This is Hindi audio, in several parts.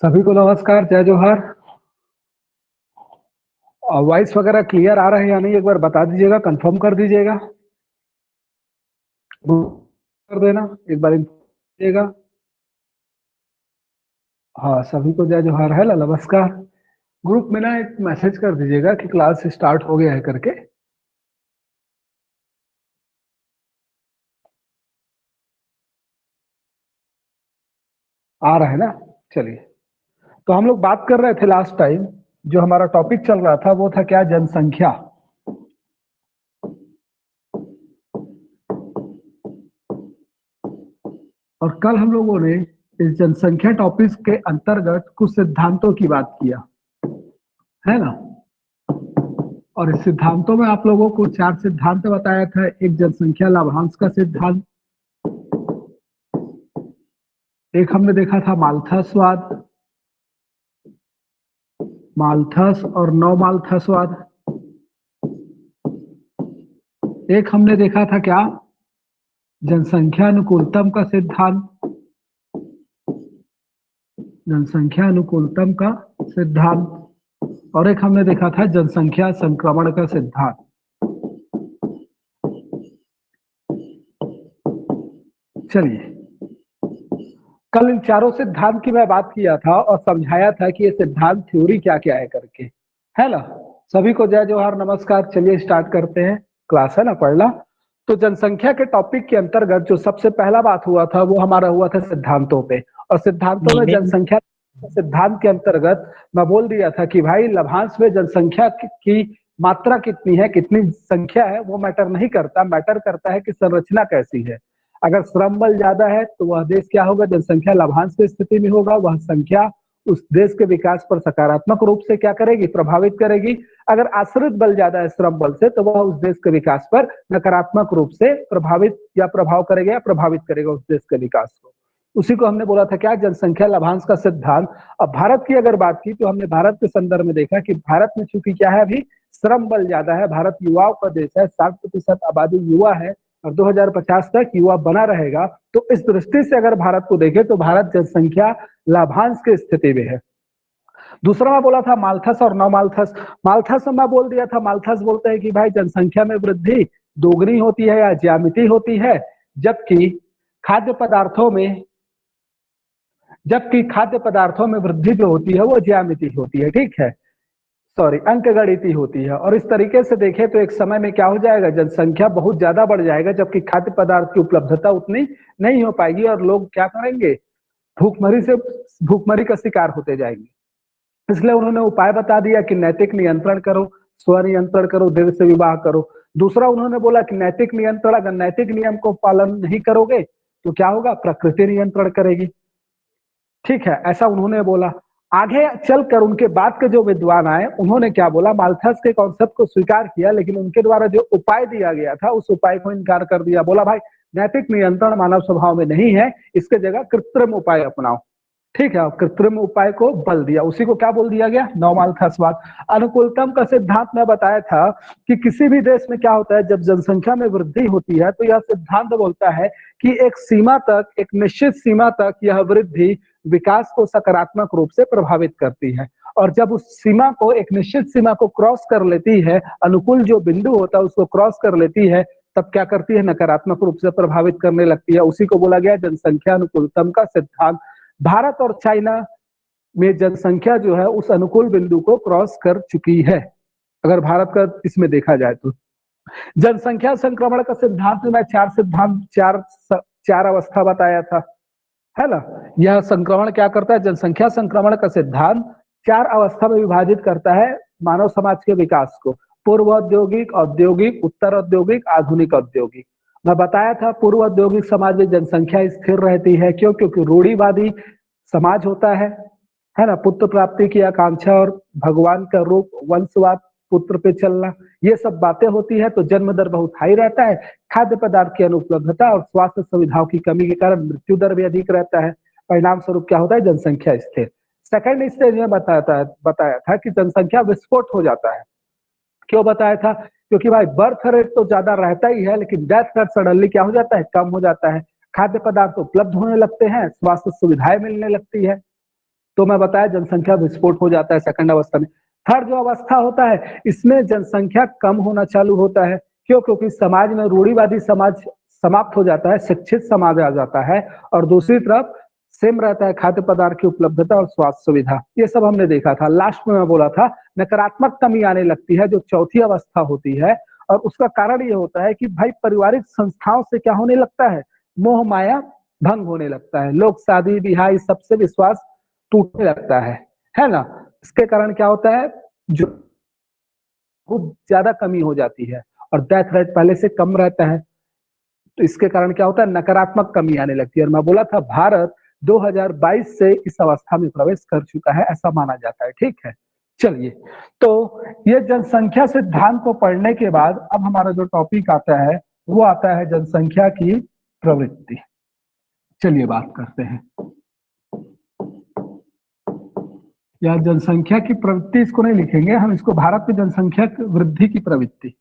सभी को नमस्कार, जय जोहार। वॉइस वगैरह क्लियर आ रहा है या नहीं, एक बार बता दीजिएगा, कंफर्म कर दीजिएगा। कर देना एक बार दीजिएगा। हाँ, सभी को जय जोहार है, नमस्कार। ग्रुप में ना एक मैसेज कर दीजिएगा कि क्लास स्टार्ट हो गया है करके। आ रहा है ना? चलिए, तो हम लोग बात कर रहे थे लास्ट टाइम, जो हमारा टॉपिक चल रहा था वो था क्या, जनसंख्या। और कल हम लोगों ने इस जनसंख्या टॉपिक के अंतर्गत कुछ सिद्धांतों की बात किया है ना। और इस सिद्धांतों में आप लोगों को 4 सिद्धांत बताया था। एक जनसंख्या लाभांश का सिद्धांत, एक हमने देखा था माल्थसवाद, माल्थस और नौ माल्थसवाद। एक हमने देखा था क्या, जनसंख्या अनुकूलतम का सिद्धांत, जनसंख्या अनुकूलतम का सिद्धांत। और एक हमने देखा था जनसंख्या संक्रमण का सिद्धांत। चलिए, कल इन चारों सिद्धांत की मैं बात किया था और समझाया था कि ये सिद्धांत थ्योरी क्या क्या है करके, है ना। सभी को जय जोहार, नमस्कार। चलिए स्टार्ट करते हैं, क्लास है ना पढ़ना। तो जनसंख्या के टॉपिक के अंतर्गत जो सबसे पहला बात हुआ था वो हमारा हुआ था सिद्धांतों पे। और सिद्धांतों में जनसंख्या सिद्धांत के अंतर्गत मैं बोल दिया था कि भाई लाभांश में जनसंख्या की मात्रा कितनी है, कितनी संख्या है, वो मैटर नहीं करता। मैटर करता है कि संरचना कैसी है। अगर श्रम बल ज्यादा है तो वह देश क्या होगा, जनसंख्या लाभांश की स्थिति में होगा। वह संख्या उस देश के विकास पर सकारात्मक रूप से क्या करेगी, प्रभावित करेगी। अगर आश्रित बल ज्यादा है श्रम बल से तो वह उस देश के विकास पर नकारात्मक रूप से प्रभावित या प्रभाव करेगा या प्रभावित करेगा उस देश के विकास को। उसी को हमने बोला था क्या, जनसंख्या लाभांश का सिद्धांत। अब भारत की अगर बात की तो हमने भारत के संदर्भ में देखा कि भारत में चूंकि क्या है, अभी श्रम बल ज्यादा है, भारत युवाओं का देश है, 60% आबादी युवा है और 2050 तक युवा बना रहेगा। तो इस दृष्टि से अगर भारत को देखें तो भारत जनसंख्या लाभांश की स्थिति में है। दूसरा मैं बोला था माल्थस और नौ माल्थस। माल्थस में मैं बोल दिया था, माल्थस बोलते हैं कि भाई जनसंख्या में वृद्धि दोगुनी होती है या ज्यामिति होती है, जबकि खाद्य पदार्थों में वृद्धि जो होती है वो ज्यामिति होती है। ठीक है, सॉरी, अंकगणितीय होती है। और इस तरीके से देखें तो एक समय में क्या हो जाएगा, जनसंख्या बहुत ज्यादा बढ़ जाएगा, जबकि खाद्य पदार्थ की उपलब्धता उतनी नहीं हो पाएगी और लोग क्या करेंगे, भूखमरी का शिकार होते जाएंगे। इसलिए उन्होंने उपाय बता दिया कि नैतिक नियंत्रण करो, स्व नियंत्रण करो, देर से विवाह करो। दूसरा उन्होंने बोला कि नैतिक नियंत्रण, अगर नैतिक नियम को पालन नहीं करोगे तो क्या होगा, प्रकृति नियंत्रण करेगी। ठीक है, ऐसा उन्होंने बोला। आगे चलकर उनके बाद के जो विद्वान आए उन्होंने क्या बोला, माल्थस के कॉन्सेप्ट को स्वीकार किया, लेकिन उनके द्वारा जो उपाय दिया गया था उस उपाय को इनकार कर दिया। बोला भाई नैतिक नियंत्रण मानव स्वभाव में नहीं है, इसके जगह कृत्रिम उपाय अपनाओ। ठीक है, कृत्रिम उपाय को बल दिया। उसी को क्या बोल दिया गया, नवमाल्थसवाद। अनुकूलतम का सिद्धांत मैं बताया था कि किसी भी देश में क्या होता है, जब जनसंख्या में वृद्धि होती है तो यह सिद्धांत बोलता है कि एक सीमा तक, एक निश्चित सीमा तक यह वृद्धि विकास को सकारात्मक रूप से प्रभावित करती है। और जब उस सीमा को, एक निश्चित सीमा को क्रॉस कर लेती है, अनुकूल जो बिंदु होता है उसको क्रॉस कर लेती है, तब क्या करती है, नकारात्मक रूप से प्रभावित करने लगती है। उसी को बोला गया जनसंख्या अनुकूलतम का सिद्धांत। भारत और चाइना में जनसंख्या जो है उस अनुकूल बिंदु को क्रॉस कर चुकी है, अगर भारत का इसमें देखा जाए तो। जनसंख्या संक्रमण का सिद्धांत में मैं चार अवस्था बताया था, है ना। यह संक्रमण क्या करता है, जनसंख्या संक्रमण का सिद्धांत 4 अवस्था में विभाजित करता है मानव समाज के विकास को। पूर्व औद्योगिक, औद्योगिक, उत्तर औद्योगिक, आधुनिक औद्योगिक। मैं बताया था पूर्व औद्योगिक समाज में जनसंख्या स्थिर रहती है, क्यों, क्योंकि रूढ़िवादी समाज होता है ना। पुत्र प्राप्ति की आकांक्षा और भगवान का रूप, वंशवाद, पुत्र पे चलना, ये सब बातें होती है। तो जन्म दर बहुत हाई रहता है, खाद्य पदार्थ की अनुपलब्धता और स्वास्थ्य सुविधाओं की कमी के कारण मृत्यु दर भी अधिक रहता है। परिणाम स्वरूप क्या होता है, जनसंख्या स्थिर। सेकंड स्टेज में बताया था कि जनसंख्या विस्फोट हो जाता है। क्यों बताया था, क्योंकि भाई बर्थ रेट तो ज्यादा रहता ही है, लेकिन डेथ रेट सडनली क्या हो जाता है, कम हो जाता है। खाद्य पदार्थ उपलब्ध होने लगते हैं, स्वास्थ्य सुविधाएं मिलने लगती है। तो मैं बताया जनसंख्या विस्फोट हो जाता है सेकंड अवस्था में। थर्ड जो अवस्था होता है इसमें जनसंख्या कम होना चालू होता है। क्यों? क्योंकि समाज में रूढ़िवादी समाज समाप्त हो जाता है, शिक्षित समाज आ जाता है, और दूसरी तरफ सेम रहता है खाद्य पदार्थ की उपलब्धता और स्वास्थ्य सुविधा। ये सब हमने देखा था। लास्ट में मैं बोला था नकारात्मक कमी आने लगती है जो चौथी अवस्था होती है, और उसका कारण ये होता है कि भाई पारिवारिक संस्थाओं से क्या होने लगता है, मोह माया भंग होने लगता है, लोग शादी ब्याह इस सबसे विश्वास टूटने लगता है ना। इसके कारण क्या होता है, जो बहुत ज्यादा कमी हो जाती है और डेथ रेट पहले से कम रहता है। तो इसके कारण क्या होता है, नकारात्मक कमी आने लगती है। और मैं बोला था भारत 2022 से इस अवस्था में प्रवेश कर चुका है, ऐसा माना जाता है। ठीक है, चलिए, तो ये जनसंख्या सिद्धांत को पढ़ने के बाद अब हमारा जो टॉपिक आता है वो आता है जनसंख्या की प्रवृत्ति। चलिए बात करते हैं। या जनसंख्या की प्रवृत्ति इसको नहीं लिखेंगे हम, इसको भारत में जनसंख्या वृद्धि की प्रवृत्ति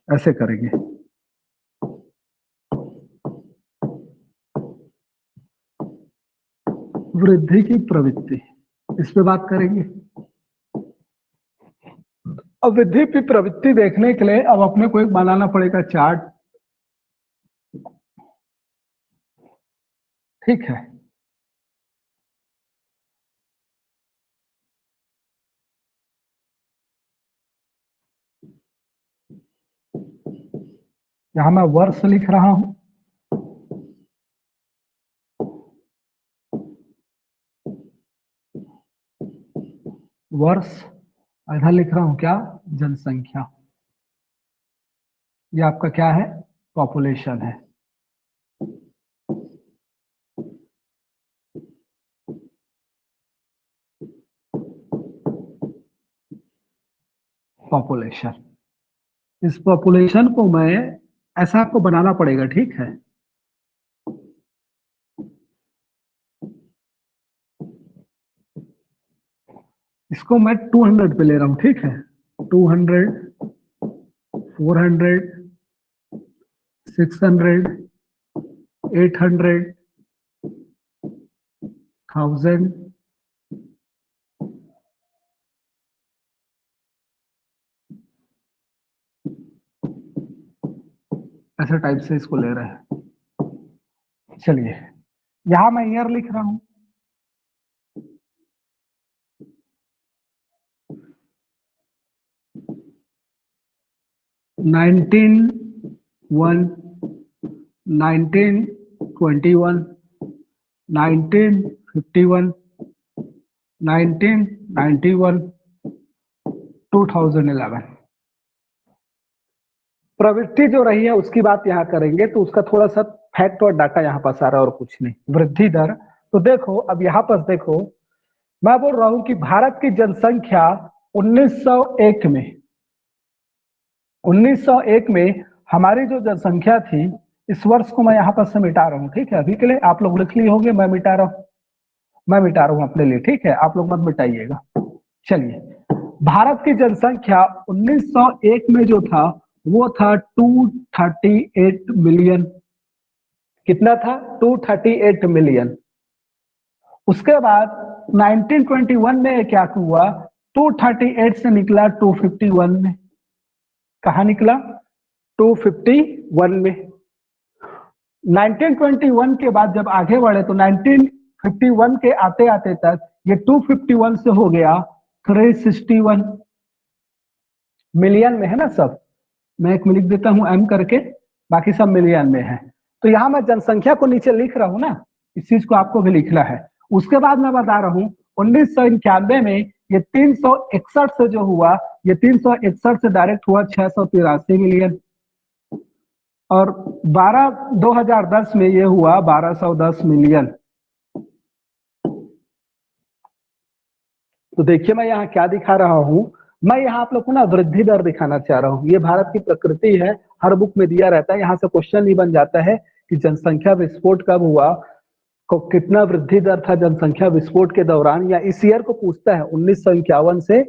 ऐसे करेंगे। वृद्धि की प्रवृत्ति इस पे बात करेंगे। अब वृद्धि की प्रवृत्ति देखने के लिए अब अपने को एक बनाना पड़ेगा चार्ट। ठीक है, यहां मैं वर्ष लिख रहा हूं, वर्ष, इधर लिख रहा हूं क्या, जनसंख्या। ये आपका क्या है, पॉपुलेशन है। पॉपुलेशन, इस पॉपुलेशन को मैं ऐसा आपको बनाना पड़ेगा। ठीक है, इसको मैं 200 पे ले रहा हूं। ठीक है, 200, 400, 600, 800, 1000, ऐसे टाइप से इसको ले रहे हैं। चलिए, यहां मैं ईयर लिख रहा हूं, नाइनटीन 1921, 1951, 1991, 2011। प्रवृत्ति जो रही है उसकी बात यहाँ करेंगे, तो उसका थोड़ा सा फैक्ट और डाटा यहाँ पास आ रहा है और कुछ नहीं। वृद्धि दर, तो देखो अब यहाँ पर देखो, मैं बोल रहा हूं कि भारत की जनसंख्या 1901 में हमारी जो जनसंख्या थी, इस वर्ष को मैं यहाँ पर से मिटा रहा हूँ। ठीक है, अभी के लिए आप लोग लिख लिए होंगे, मैं मिटा रहा हूँ अपने लिए। ठीक है, आप लोग मत मिटाइएगा। चलिए, भारत की जनसंख्या 1901 में जो था वो था 238 मिलियन। कितना था, 238 मिलियन। उसके बाद 1921 में क्या हुआ, 238 से निकला 251 में। कहा निकला, 251 में। 1921 के बाद जब आगे बढ़े तो 1951 के आते आते तक ये 251 से हो गया 361 मिलियन में, है ना सब। मैं एक में लिख देता हूं एम करके, बाकी सब मिलियन में है। तो यहां मैं जनसंख्या को नीचे लिख रहा हूं ना, इस चीज को आपको भी लिखना है। उसके बाद मैं बता रहा हूं 1991 में ये 361 से जो हुआ, ये 361 से डायरेक्ट हुआ 683 मिलियन, और 2010 में ये हुआ 1210 मिलियन। तो देखिए मैं यहाँ क्या दिखा रहा हूं, मैं यहाँ आप लोग को ना वृद्धि दर दिखाना चाह रहा हूँ। ये भारत की प्रकृति है, हर बुक में दिया रहता है। यहाँ से क्वेश्चन नहीं बन जाता है कि जनसंख्या विस्फोट कब हुआ, कितना वृद्धि दर था जनसंख्या विस्फोट के दौरान, या इस ईयर को पूछता है 1951 से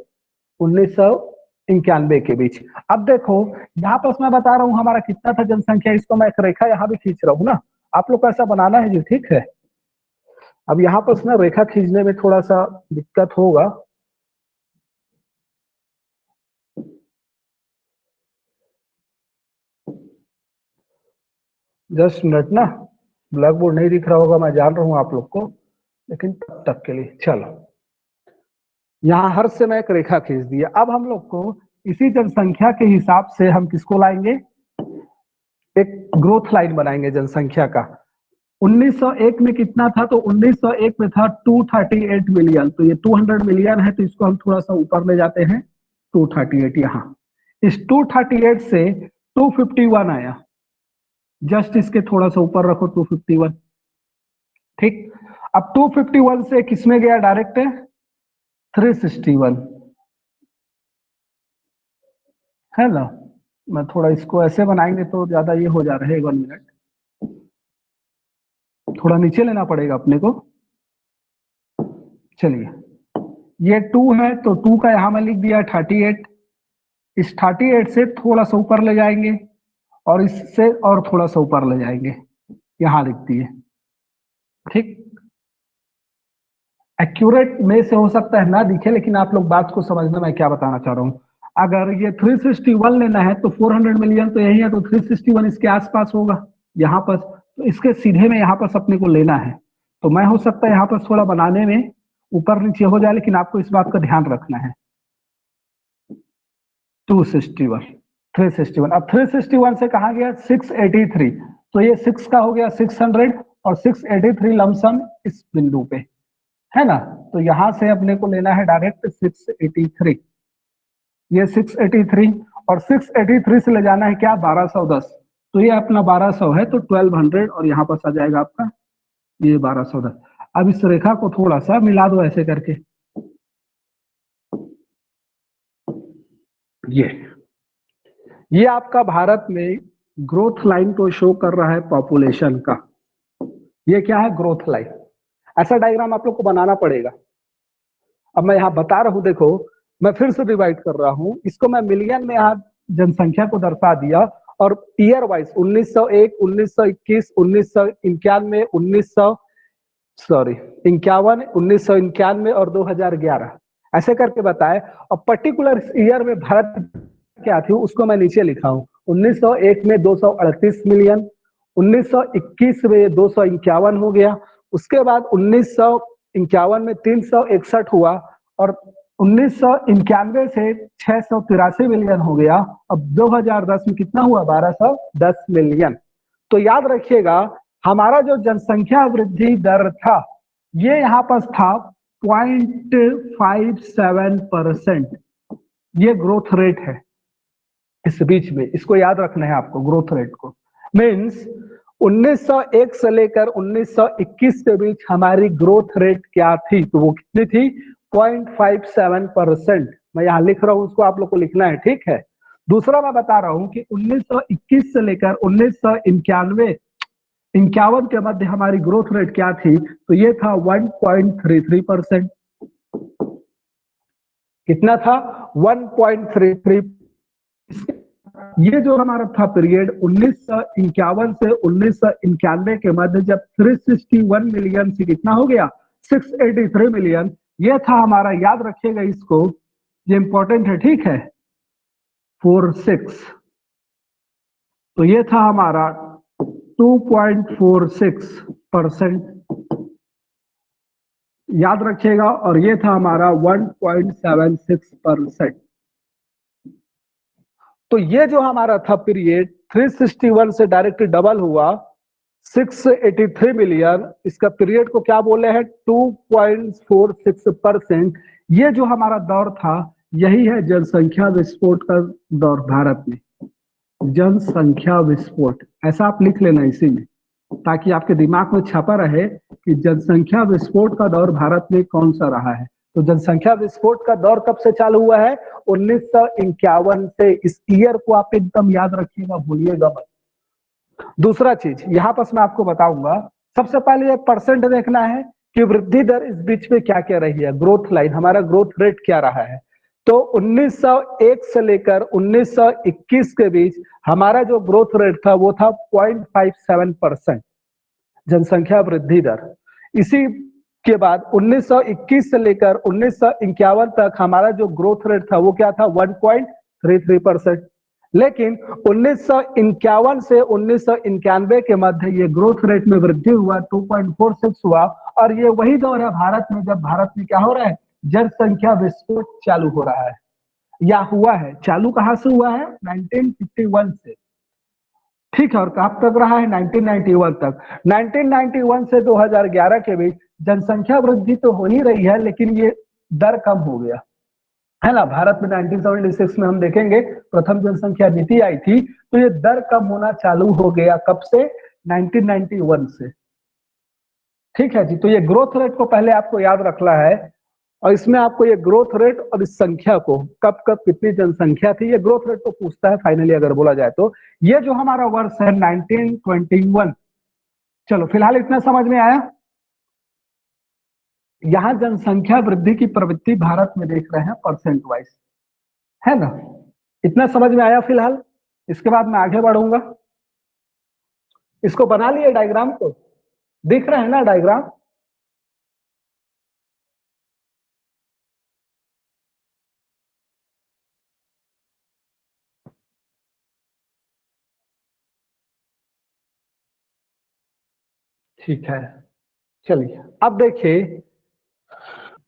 1991 के बीच। अब देखो यहाँ पर मैं बता रहा हूँ हमारा कितना था जनसंख्या, इसको मैं एक रेखा यहाँ भी खींच रहा हूँ ना, आप लोग को ऐसा बनाना है जी। ठीक है, अब यहाँ पर ना रेखा खींचने में थोड़ा सा दिक्कत होगा। जस्ट मिनट ना, ब्लैक बोर्ड नहीं दिख रहा होगा, मैं जान रहा हूँ आप लोग को, लेकिन तब तक के लिए चलो, यहाँ हर से मैं एक रेखा खींच दिया। अब हम लोग को इसी जनसंख्या के हिसाब से हम किसको लाएंगे, एक ग्रोथ लाइन बनाएंगे जनसंख्या का। 1901 में कितना था, तो 1901 में था 238 मिलियन, तो ये 200 मिलियन है, तो इसको हम थोड़ा सा ऊपर ले जाते हैं 238। यहाँ इस 238 से 251 आया, जस्ट इसके थोड़ा सा ऊपर रखो 251, ठीक। अब 251 से किसमें गया डायरेक्ट, 361 है ना। मैं थोड़ा इसको ऐसे बनाएंगे तो ज्यादा ये हो जा रहा है, 1 मिनट, थोड़ा नीचे लेना पड़ेगा अपने को। चलिए, ये 2 है तो 2 का यहां मैं लिख दिया 38, इस 38 से थोड़ा सा ऊपर ले जाएंगे और इससे और थोड़ा सा ऊपर ले जाएंगे, यहां लिख दिए, ठीक। एक्यूरेट में से हो सकता है ना दिखे, लेकिन आप लोग बात को समझना मैं क्या बताना चाह रहा हूं। अगर ये 361 लेना है तो 400 मिलियन तो यही है, तो 361 इसके आसपास होगा यहाँ पर, तो इसके सीधे में यहाँ पर अपने को लेना है। तो मैं हो सकता है यहाँ पर थोड़ा बनाने में ऊपर नीचे हो जाए, लेकिन आपको इस बात का ध्यान रखना है। 261, 361, अब 361 से कहा गया 683, तो ये 6 का हो गया 600 और 683 लमसम इस बिंदु पे है ना। तो यहां से अपने को लेना है डायरेक्ट 683, ये 683 और 683 से ले जाना है क्या 1210, तो ये अपना 1200 है, तो 1200 और यहाँ पर आ जाएगा आपका ये 1210। अब इस रेखा को थोड़ा सा मिला दो ऐसे करके, ये आपका भारत में ग्रोथ लाइन को शो कर रहा है पॉपुलेशन का। ये क्या है, ग्रोथ लाइन। ऐसा डायग्राम आप लोग को बनाना पड़ेगा। अब मैं यहाँ बता रहा हूं, देखो मैं फिर से डिवाइड कर रहा हूं इसको, मैं मिलियन में यहाँ जनसंख्या को दर्शा दिया और ईयर वाइज 1901, 1921, 1991, 1991 और 2011 ऐसे करके बताए। और पर्टिकुलर ईयर में भारत क्या थी उसको मैं नीचे लिखा हूं। 1901 में 238 मिलियन, 1921 में 251 हो गया, उसके बाद 1951 में 361 हुआ और 1991 से 683 मिलियन हो गया। अब 2010 में कितना हुआ, 1210 मिलियन। तो याद रखिएगा हमारा जो जनसंख्या वृद्धि दर था ये यहाँ पर था 0.57%, ये ग्रोथ रेट है इस बीच में, इसको याद रखना है आपको ग्रोथ रेट को। मींस 1901 से लेकर 1921 के बीच हमारी ग्रोथ रेट क्या थी, तो वो कितनी थी 0.57%। मैं यहाँ लिख रहा हूं, उसको आप लोग को लिखना है, ठीक है। दूसरा मैं बता रहा हूं कि 1921 से लेकर 1991 के मध्य हमारी ग्रोथ रेट क्या थी, तो ये था 1.33%। कितना था, 1.33। ये जो हमारा था पीरियड 1951 से 1991 के मध्य, जब 361 मिलियन से कितना हो गया 683 मिलियन, ये था हमारा, याद रखिएगा इसको, ये इंपॉर्टेंट है, ठीक है, 46। तो ये था हमारा 2.46%, याद रखिएगा, और ये था हमारा 1.76%। तो ये जो हमारा था पीरियड 361 से डायरेक्ट डबल हुआ 683 मिलियन, इसका पीरियड को क्या बोले हैं 2.46%। ये जो हमारा दौर था यही है जनसंख्या विस्फोट का दौर भारत में। जनसंख्या विस्फोट ऐसा आप लिख लेना इसी में, ताकि आपके दिमाग में छपा रहे कि जनसंख्या विस्फोट का दौर भारत में कौन सा रहा है। तो जनसंख्या विस्फोट का दौर कब से चालू हुआ है, 1951 से। इस ईयर को आप एकदम याद रखिएगा, भूलिएगा मत। दूसरा चीज यहाँ पर मैं आपको बताऊंगा, सबसे पहले ये परसेंट देखना है कि वृद्धि दर इस बीच में क्या क्या रही है, ग्रोथ लाइन हमारा ग्रोथ रेट क्या रहा है। तो 1901 से लेकर 1921 के बीच हमारा जो ग्रोथ रेट था वो था 0.57% जनसंख्या वृद्धि दर। इसी के बाद 1921 से लेकर 1951 तक हमारा जो ग्रोथ रेट था वो क्या था, 1.33%। लेकिन 1951 से 1991 के मध्य ये ग्रोथ रेट में वृद्धि हुआ, 2.46 हुआ। और ये वही दौर है भारत में जब भारत में क्या हो रहा है, जनसंख्या विस्फोट चालू हो रहा है या हुआ है। चालू कहां से हुआ है, 1951 से, ठीक है। और कब तक रहा है, 1991 तक। 1991 से 2011 के बीच जनसंख्या वृद्धि तो हो ही रही है, लेकिन ये दर कम हो गया है ना। भारत में 1976 में हम देखेंगे प्रथम जनसंख्या नीति आई थी, तो ये दर कम होना चालू हो गया कब से, 1991 से, ठीक है जी। तो ये ग्रोथ रेट को पहले आपको याद रखना है, और इसमें आपको ये ग्रोथ रेट और इस संख्या को, कब कब कितनी जनसंख्या थी, ये ग्रोथ रेट को पूछता है फाइनली अगर बोला जाए तो। ये जो हमारा वर्ष है 1921, चलो फिलहाल इतना समझ में आया। यहां जनसंख्या वृद्धि की प्रवृत्ति भारत में देख रहे हैं परसेंट वाइज, है ना। इतना समझ में आया फिलहाल। इसके बाद मैं आगे बढ़ूंगा। इसको बना लिए डायग्राम को, दिख रहे हैं ना डायग्राम। ठीक है, चलिए अब देखिए,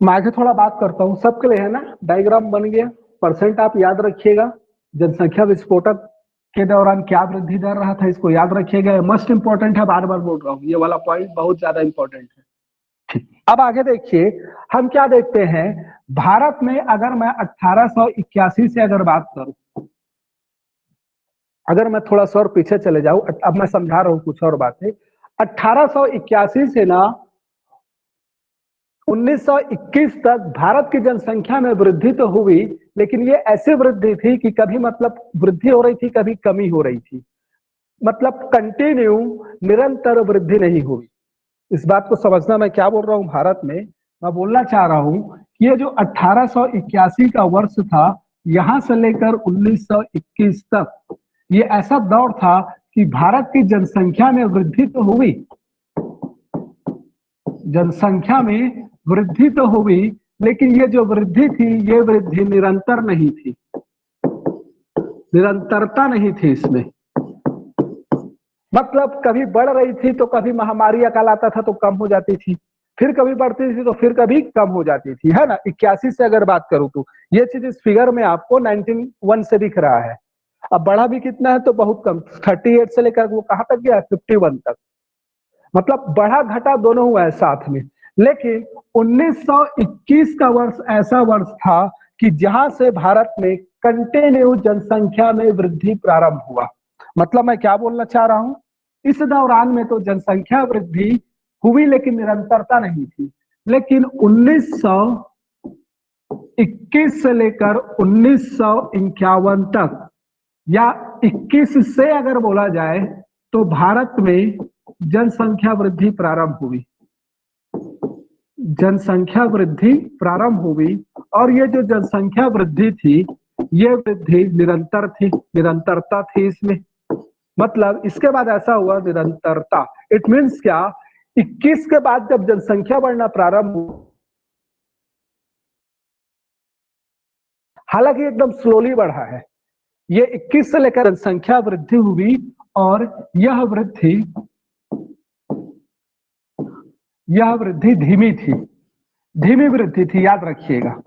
मैं आगे थोड़ा बात करता हूं, सबके लिए है ना। डायग्राम बन गया, परसेंट आप याद रखिएगा। जनसंख्या विस्फोटक के दौरान क्या वृद्धि दर रहा था, इसको याद रखिएगा, मस्ट इंपॉर्टेंट है, बार बार बोल रहा हूं, ये वाला पॉइंट बहुत ज्यादा इंपॉर्टेंट है। ठीक, अब आगे देखिए, हम क्या देखते हैं भारत में। अगर मैं 1881 से अगर बात करूं, अगर मैं थोड़ा सा और पीछे चले जाऊं, अब मैं समझा रहा हूं कुछ और बातें। 1881 से ना 1921 तक भारत की जनसंख्या में वृद्धि तो हुई, लेकिन ये ऐसी वृद्धि थी कि कभी मतलब वृद्धि हो रही थी, कभी कमी हो रही थी, मतलब कंटिन्यू निरंतर वृद्धि नहीं हुई। इस बात को समझना, मैं क्या बोल रहा हूं भारत में, मैं बोलना चाह रहा हूं कि ये जो 1881 का वर्ष था, यहां से लेकर 1921 तक, ये ऐसा दौर था कि भारत की जनसंख्या में वृद्धि तो हुई, जनसंख्या में वृद्धि तो हुई, लेकिन ये जो वृद्धि थी, ये वृद्धि निरंतर नहीं थी, निरंतरता नहीं थी इसमें। मतलब कभी बढ़ रही थी तो कभी महामारी अकाल आता था तो कम हो जाती थी, फिर कभी बढ़ती थी तो फिर कभी कम हो जाती थी, है ना। 81 से अगर बात करूं तो ये चीज इस फिगर में आपको 1901 से दिख रहा है। अब बढ़ा भी कितना है तो बहुत कम, 38 से लेकर वो कहां तक गया, 51 तक। मतलब बढ़ा घटा दोनों हुआ है साथ में। लेकिन 1921 का वर्ष ऐसा वर्ष था कि जहां से भारत में कंटिन्यू जनसंख्या में वृद्धि प्रारंभ हुआ। मतलब मैं क्या बोलना चाह रहा हूं, इस दौरान में तो जनसंख्या वृद्धि हुई लेकिन निरंतरता नहीं थी। लेकिन 1921 से लेकर 1951 तक, या 21 से अगर बोला जाए तो भारत में जनसंख्या वृद्धि प्रारंभ हुई, जनसंख्या वृद्धि प्रारंभ हुई। और ये जो जनसंख्या वृद्धि थी, ये वृद्धि निरंतर थी, निरंतरता थी इसमें। मतलब इसके बाद ऐसा हुआ निरंतरता, इट मीन्स क्या, 21 के बाद जब जनसंख्या बढ़ना प्रारंभ हुआ, हालांकि एकदम स्लोली बढ़ा है, ये 21 से लेकर जनसंख्या वृद्धि हुई, और यह वृद्धि धीमी थी, धीमी वृद्धि थी, याद रखिएगा।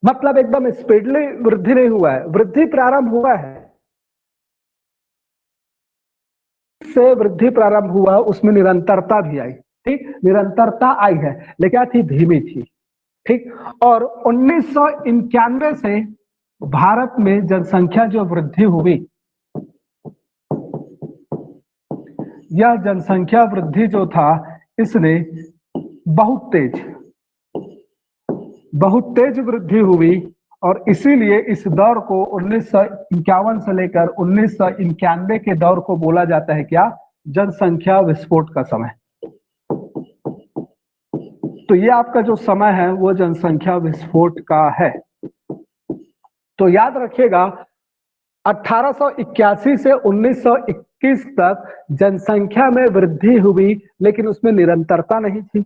मतलब एकदम स्पीडली वृद्धि नहीं हुआ है, वृद्धि प्रारंभ हुआ है, से वृद्धि प्रारंभ हुआ, उसमें निरंतरता भी आई, ठीक, निरंतरता आई है, लेकिन क्या थी, धीमी थी, ठीक। और 1991 से भारत में जनसंख्या जो वृद्धि हुई, यह जनसंख्या वृद्धि जो था, इसने बहुत तेज वृद्धि हुई। और इसीलिए इस दौर को 1951 से लेकर 1991 के दौर को बोला जाता है क्या, जनसंख्या विस्फोट का समय। तो ये आपका जो समय है वो जनसंख्या विस्फोट का है। तो याद रखिएगा, 1881 से 1921 तक जनसंख्या में वृद्धि हुई, लेकिन उसमें निरंतरता नहीं थी।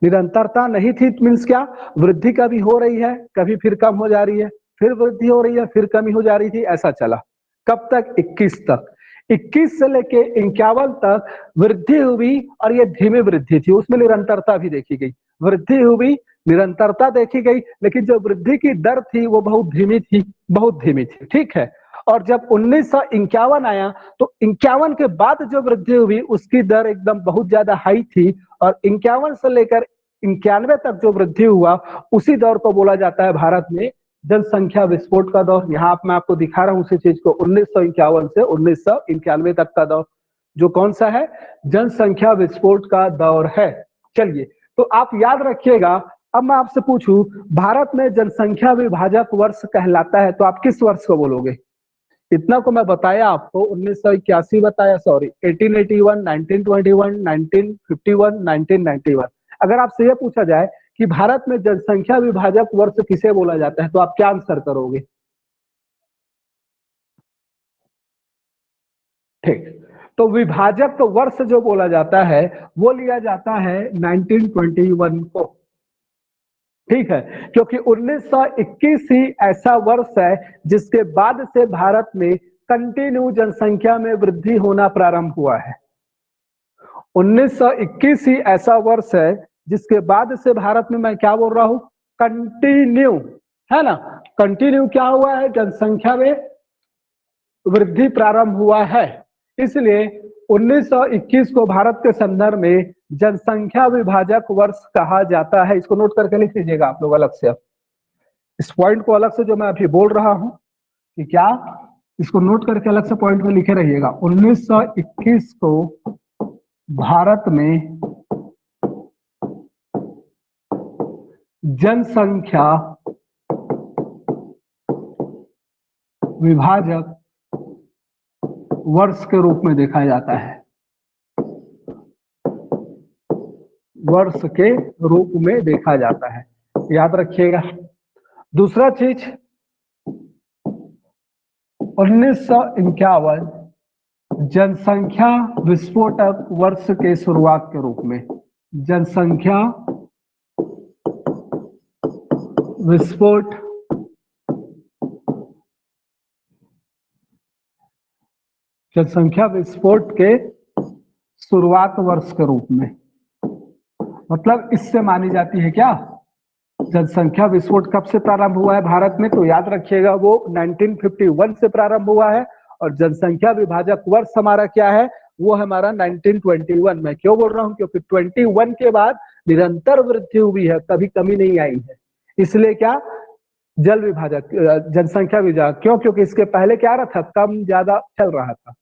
निरंतरता नहीं थी मीन्स क्या, वृद्धि कभी हो रही है, कभी फिर कम हो जा रही है, फिर वृद्धि हो रही है, फिर कमी हो जा रही थी, ऐसा चला। कब तक? 21 तक। 21 से लेके 51 तक वृद्धि हुई और ये धीमी वृद्धि थी, उसमें निरंतरता भी देखी गई। वृद्धि हुई, निरंतरता देखी गई, लेकिन जो वृद्धि की दर थी वो बहुत धीमी थी, बहुत धीमी थी, ठीक है। और जब 1951 आया तो 51 के बाद जो वृद्धि हुई उसकी दर एकदम बहुत ज्यादा हाई थी, और 51 से लेकर 91 तक जो वृद्धि हुआ उसी दौर को बोला जाता है भारत में जनसंख्या विस्फोट का दौर। यहाँ मैं आपको दिखा रहा हूं उसी चीज को, 1951 से 1991 तक का दौर जो कौन सा है, जनसंख्या विस्फोट का दौर है। चलिए, तो आप याद रखिएगा। अब मैं आपसे पूछूं, भारत में जनसंख्या विभाजक वर्ष कहलाता है तो आप किस वर्ष को बोलोगे? इतना को मैं बताया आपको, 1981 बताया, सॉरी 1881, 1921, 1951, 1991। अगर आपसे यह पूछा जाए कि भारत में जनसंख्या विभाजक वर्ष किसे बोला जाता है तो आप क्या आंसर करोगे? ठीक, तो विभाजक वर्ष जो बोला जाता है वो लिया जाता है 1921 को, ठीक है, क्योंकि 1921 ही ऐसा वर्ष है जिसके बाद से भारत में कंटिन्यू जनसंख्या में वृद्धि होना प्रारंभ हुआ है। 1921 ही ऐसा वर्ष है जिसके बाद से भारत में, मैं क्या बोल रहा हूं, कंटिन्यू, है ना, कंटिन्यू क्या हुआ है, जनसंख्या में वृद्धि प्रारंभ हुआ है। इसलिए 1921 को भारत के संदर्भ में जनसंख्या विभाजक वर्ष कहा जाता है। इसको नोट करके लिख लीजिएगा आप लोग अलग से, इस पॉइंट को अलग से जो मैं अभी बोल रहा हूं कि क्या, इसको नोट करके अलग से पॉइंट में लिखे रहिएगा। 1921 को भारत में जनसंख्या विभाजक वर्ष के रूप में देखा जाता है, वर्ष के रूप में देखा जाता है, याद रखिएगा। दूसरा चीज, 1951 जनसंख्या विस्फोटक वर्ष के शुरुआत के रूप में, जनसंख्या विस्फोट जनसंख्या विस्फोट के शुरुआत वर्ष के रूप में, मतलब इससे मानी जाती है क्या, जनसंख्या विस्फोट कब से प्रारंभ हुआ है भारत में, तो याद रखिएगा वो 1951 से प्रारंभ हुआ है, और जनसंख्या विभाजक वर्ष हमारा क्या है, वो हमारा 1921। मैं क्यों बोल रहा हूं, क्योंकि 21 के बाद निरंतर वृद्धि हुई है, कभी कमी नहीं आई है, इसलिए क्या, जल विभाजक जनसंख्या विभाजक, क्यों, क्योंकि इसके पहले क्या रहा था, कम ज्यादा चल रहा था,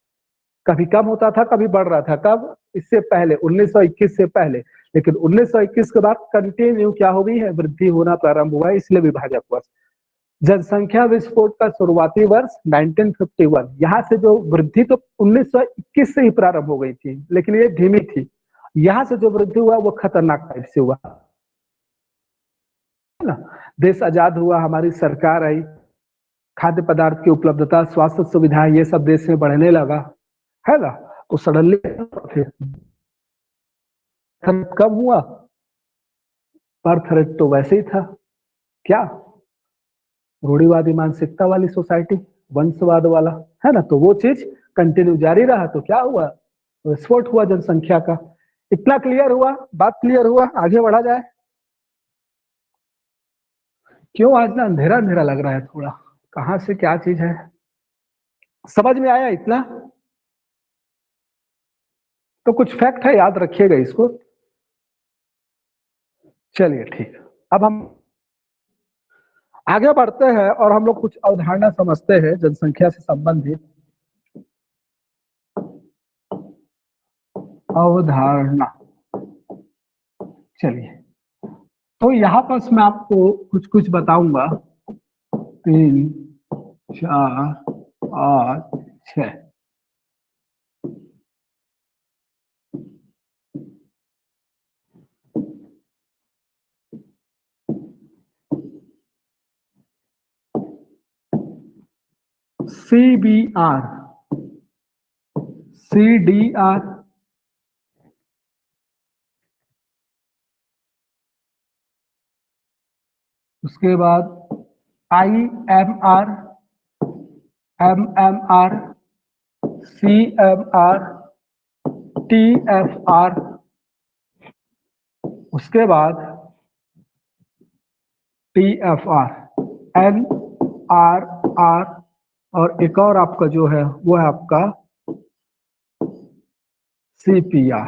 कभी कम होता था कभी बढ़ रहा था, कब, इससे पहले 1921 से पहले। लेकिन 1921 के बाद कंटिन्यू क्या हो गई है, वृद्धि होना प्रारंभ हुआ है, इसलिए विभाजक वर्ष। जनसंख्या विस्फोट का शुरुआती वर्ष 1951, यहाँ से जो वृद्धि तो 1921 से ही प्रारंभ हो गई थी, लेकिन ये धीमी थी, यहाँ से जो वृद्धि हुआ वो खतरनाक टाइप से हुआ, है ना। देश आजाद हुआ, हमारी सरकार आई, खाद्य पदार्थ की उपलब्धता, स्वास्थ्य सुविधा, ये सब देश में बढ़ने लगा, है ना, तो सडनली फिर कम हुआ, बर्थ रेट तो वैसे ही था, क्या, रूढ़िवादी मानसिकता वाली सोसाइटी, वंशवाद वाला, है ना, तो वो चीज कंटिन्यू जारी रहा, तो क्या हुआ, विस्फोट हुआ जनसंख्या का। इतना क्लियर हुआ, बात क्लियर हुआ, आगे बढ़ा जाए। क्यों आज ना अंधेरा अंधेरा लग रहा है थोड़ा, कहां से क्या चीज है, समझ में आया इतना? तो कुछ फैक्ट है, याद रखिएगा इसको। चलिए ठीक, अब हम आगे बढ़ते हैं और हम लोग कुछ अवधारणा समझते हैं जनसंख्या से संबंधित। अवधारणा, चलिए, तो यहाँ पर मैं आपको कुछ कुछ बताऊंगा, 3 4 8 6। CBR, CDR, उसके बाद IMR, MMR, CMR, TFR, उसके बाद TFR, NRR, और एक और आपका जो है वो है आपका CPR।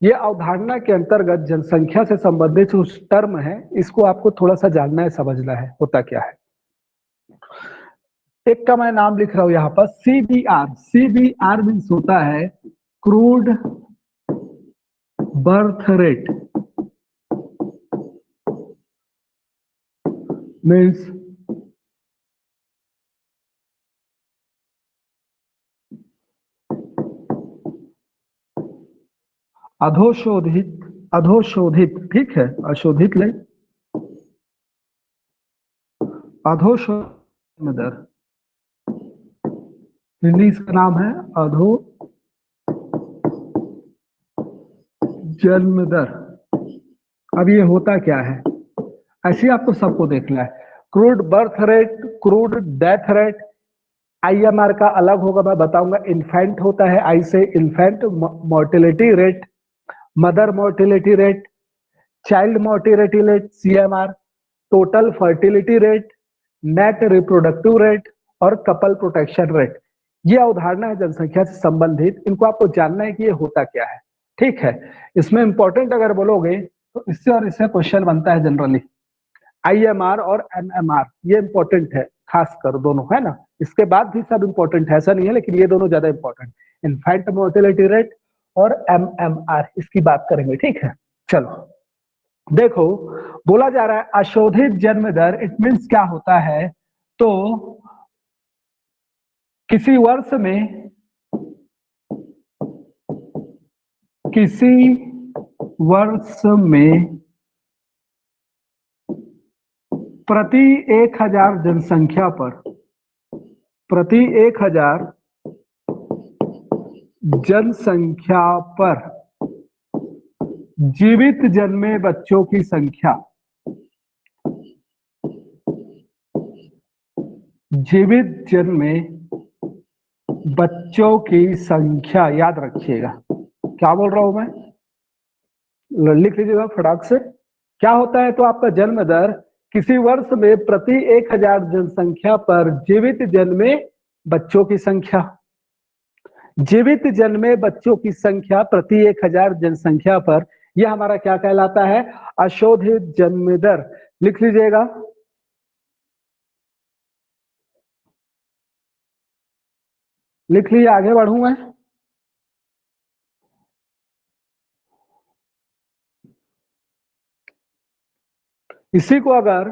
ये अवधारणा के अंतर्गत जनसंख्या से संबंधित जो टर्म है इसको आपको थोड़ा सा जानना है, समझना है होता क्या है। एक का मैं नाम लिख रहा हूं यहां पर CBR। CBR मीन्स होता है क्रूड बर्थ रेट, मीन्स अधोशोधित, ठीक है, अशोधित ले, अधोशोधित दर, हिंदी इसका नाम है अधो जन्म दर। अब ये होता क्या है, ऐसे आपको सबको देखना है। Crude birth rate, crude death rate, IMR का अलग होगा, मैं बताऊंगा। इन्फेंट होता है, आई से infant mortality rate, mother mortality rate, child mortality rate CMR, total fertility rate, net reproductive rate और कपल प्रोटेक्शन रेट। ये अवधारणा है जनसंख्या से संबंधित, इनको आपको जानना है कि ये होता क्या है, ठीक है। इसमें इंपॉर्टेंट अगर बोलोगे तो इससे और इससे क्वेश्चन बनता है जनरली। IMR और MMR ये इंपॉर्टेंट है, खास कर दोनों, है ना। इसके बाद भी सब इंपॉर्टेंट है, ऐसा नहीं है, लेकिन ये दोनों ज्यादा इंपॉर्टेंट, इन्फेंट मोर्टिलिटी रेट और MMR, इसकी बात करेंगे, ठीक है। चलो देखो, बोला जा रहा है अशोधित जन्म दर, इट मीन्स क्या होता है, तो किसी वर्ष में प्रति 1000 जनसंख्या पर, प्रति 1000 जनसंख्या पर जीवित जन्मे बच्चों की संख्या, जीवित जन्मे बच्चों की संख्या, याद रखिएगा क्या बोल रहा हूं मैं, लिख लीजिएगा फटाक से। क्या होता है, तो आपका जन्म दर किसी वर्ष में प्रति 1000 जनसंख्या पर जीवित जन्मे बच्चों की संख्या, जीवित जन्मे बच्चों की संख्या प्रति 1000 जनसंख्या पर, यह हमारा क्या कहलाता है, अशोधित जन्म दर। लिख लीजिएगा। लिख लीजिए, आगे बढ़ूं मैं। इसी को अगर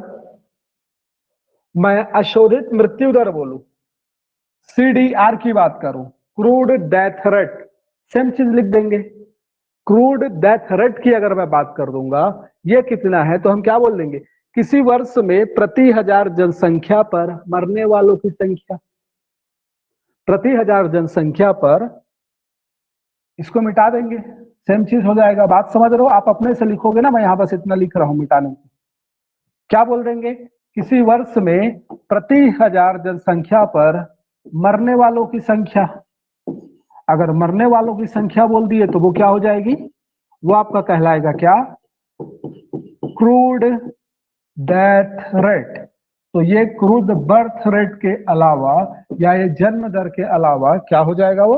मैं अशोधित मृत्यु दर बोलूं, CDR की बात करूं, क्रूड डेथ रेट, सेम चीज लिख देंगे। क्रूड डेथ रेट की अगर मैं बात कर दूंगा, ये कितना है, तो हम क्या बोल देंगे, किसी वर्ष में प्रति 1000 जनसंख्या पर मरने वालों की संख्या, प्रति 1000 जनसंख्या पर, इसको मिटा देंगे, सेम चीज हो जाएगा। बात समझ रहे हो, आप अपने से लिखोगे ना, मैं यहां बस इतना लिख रहा हूं मिटाने की। क्या बोल देंगे, किसी वर्ष में प्रति 1000 जनसंख्या पर मरने वालों की संख्या, अगर मरने वालों की संख्या बोल दिए तो वो क्या हो जाएगी, वो आपका कहलाएगा क्या, क्रूड डेथ रेट। तो ये क्रूड बर्थ रेट के अलावा या ये जन्म दर के अलावा क्या हो जाएगा वो,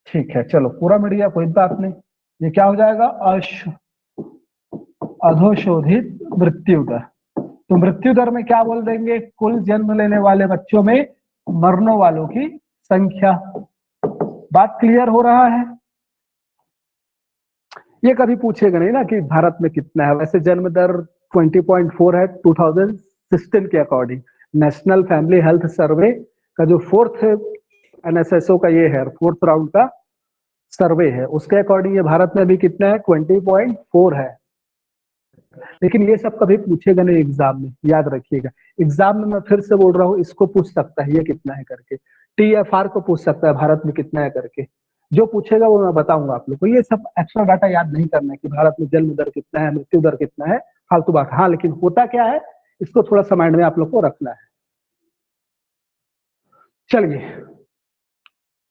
ठीक है। चलो पूरा मिट गया, कोई बात नहीं। ये क्या हो जाएगा, अधोशोधित मृत्यु दर। तो मृत्यु दर में क्या बोल देंगे, कुल जन्म लेने वाले बच्चों में मरने वालों की संख्या। बात क्लियर हो रहा है। ये कभी पूछेगा नहीं ना कि भारत में कितना है, वैसे जन्म दर 20.4 है 2016 के according. National family health survey का जो फोर्थ NSSO का ये है, फोर्थ राउंड का सर्वे है, उसके अकॉर्डिंग ये भारत में अभी कितना है, 20.4 है। लेकिन ये सब कभी पूछेगा नहीं एग्जाम में, याद रखिएगा। एग्जाम में मैं फिर से बोल रहा हूँ, इसको पूछ सकता है ये कितना है करके, TFR को पूछ सकता है भारत में कितना है करके, जो पूछेगा वो मैं बताऊंगा आप लोग को। ये सब एक्स्ट्रा डाटा याद नहीं करना है कि भारत में जन्म दर कितना है, मृत्यु दर कितना है, फालतू बात। हाँ, लेकिन होता क्या है इसको थोड़ा सा माइंड में आप लोग को रखना है। चलिए,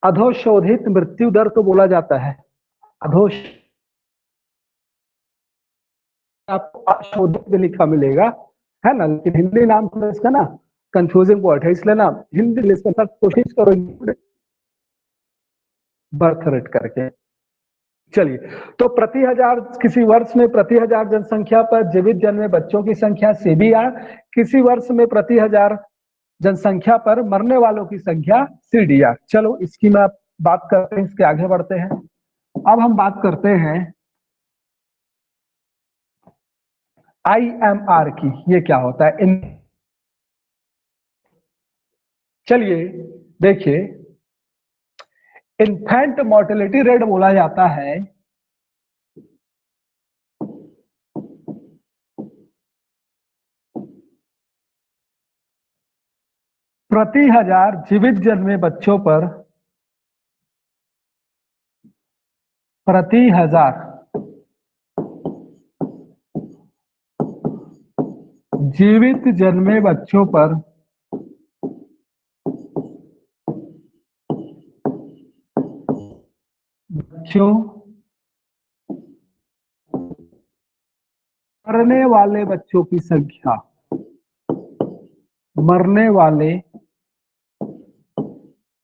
अधोशोधित मृत्यु दर तो बोला जाता है, अधोश आपको अशोधित भी लिखा मिलेगा, है ना, लेकिन हिंदी नाम थोड़ा इसका ना कंफ्यूजिंग वर्ड है, इसलिए ना हिंदी लिखने का कोशिश करो बर्थ रेट करके। चलिए, तो प्रति हजार, किसी वर्ष में प्रति हजार जनसंख्या पर जीवित जन्मे बच्चों की संख्या सीबीआर, किसी वर्ष में प्रति हजार जनसंख्या पर मरने वालों की संख्या सीडीआर। चलो इसकी मैं बात करते हैं, इसके आगे बढ़ते हैं। अब हम बात करते हैं आईएमआर की, ये क्या होता है इन। चलिए देखिए, इन्फेंट मोर्टेलिटी रेट बोला जाता है प्रति हजार जीवित जन्मे बच्चों पर, प्रति हजार जीवित जन्मे बच्चों पर बच्चों मरने वाले बच्चों की संख्या, मरने वाले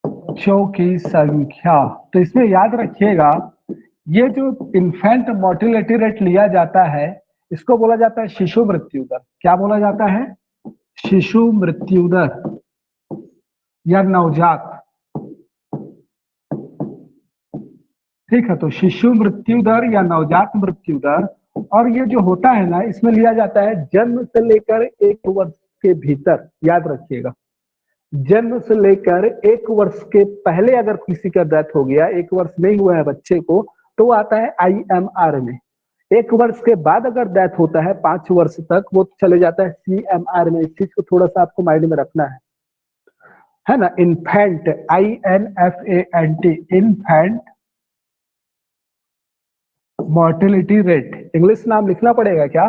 बच्चों की संख्या। तो इसमें याद रखिएगा, ये जो इन्फेंट मोर्टेलिटी रेट लिया जाता है इसको बोला जाता है शिशु मृत्यु दर। क्या बोला जाता है? शिशु मृत्यु दर या नवजात। ठीक है, तो शिशु मृत्यु दर या नवजात मृत्यु दर। और ये जो होता है ना, इसमें लिया जाता है जन्म से लेकर 1 वर्ष के भीतर। याद रखिएगा, जन्म से लेकर 1 वर्ष के पहले अगर किसी का डेथ हो गया, 1 वर्ष नहीं हुआ है बच्चे को, तो वो आता है आईएमआर में। 1 वर्ष के बाद अगर डेथ होता है 5 वर्ष तक, वो चले जाता है सीएमआर में। इस चीज को थोड़ा सा आपको माइंड में रखना है ना। Infant, INFANT, infant mortality rate, English नाम लिखना पड़ेगा क्या?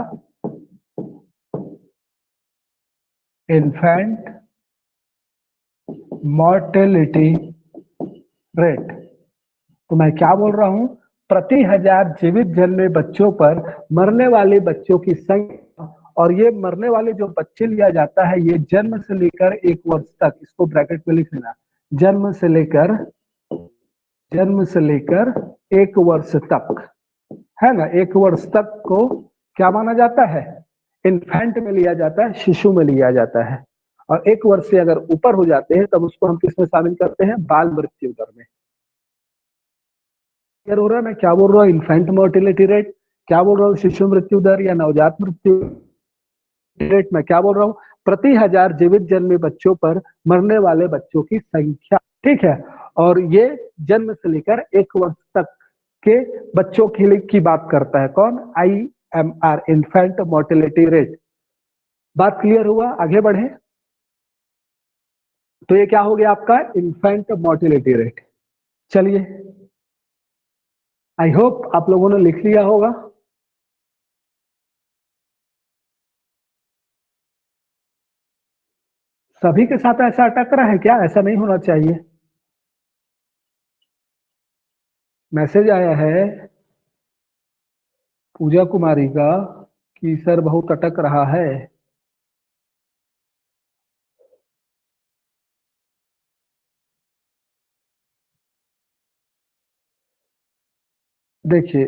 Infant mortality rate. तो मैं क्या बोल रहा हूं, प्रति हजार जीवित जन्मे बच्चों पर मरने वाले बच्चों की संख्या। और ये मरने वाले जो बच्चे लिया जाता है, ये जन्म से लेकर 1 वर्ष तक, इसको ब्रैकेट में लिख लेना। जन्म से लेकर, जन्म से लेकर 1 वर्ष तक, है ना, 1 वर्ष तक को क्या माना जाता है? इन्फेंट में लिया जाता है, शिशु में लिया जाता है। और 1 वर्ष से अगर ऊपर हो जाते हैं तब उसको हम किसमें शामिल करते हैं? बाल मृत्यु दर में। क्या हो रहा है, मैं क्या बोल रहा हूँ? इन्फेंट मोर्टेलिटी रेट, क्या बोल रहा हूँ? शिशु मृत्यु दर या नवजात मृत्यु रेट। मैं क्या बोल रहा हूँ? प्रति हजार जीवित जन्मे बच्चों पर मरने वाले बच्चों की संख्या। ठीक है, और ये जन्म से लेकर 1 वर्ष तक के बच्चों के लिए की बात करता है। कौन? IMR, infant mortality rate. बात क्लियर हुआ? आगे बढ़े। तो ये क्या हो गया आपका? Infant mortality rate. चलिए, आई होप आप लोगों ने लिख लिया होगा। सभी के साथ ऐसा अटक रहा है क्या? ऐसा नहीं होना चाहिए। मैसेज आया है पूजा कुमारी का कि सर बहुत अटक रहा है। देखिए,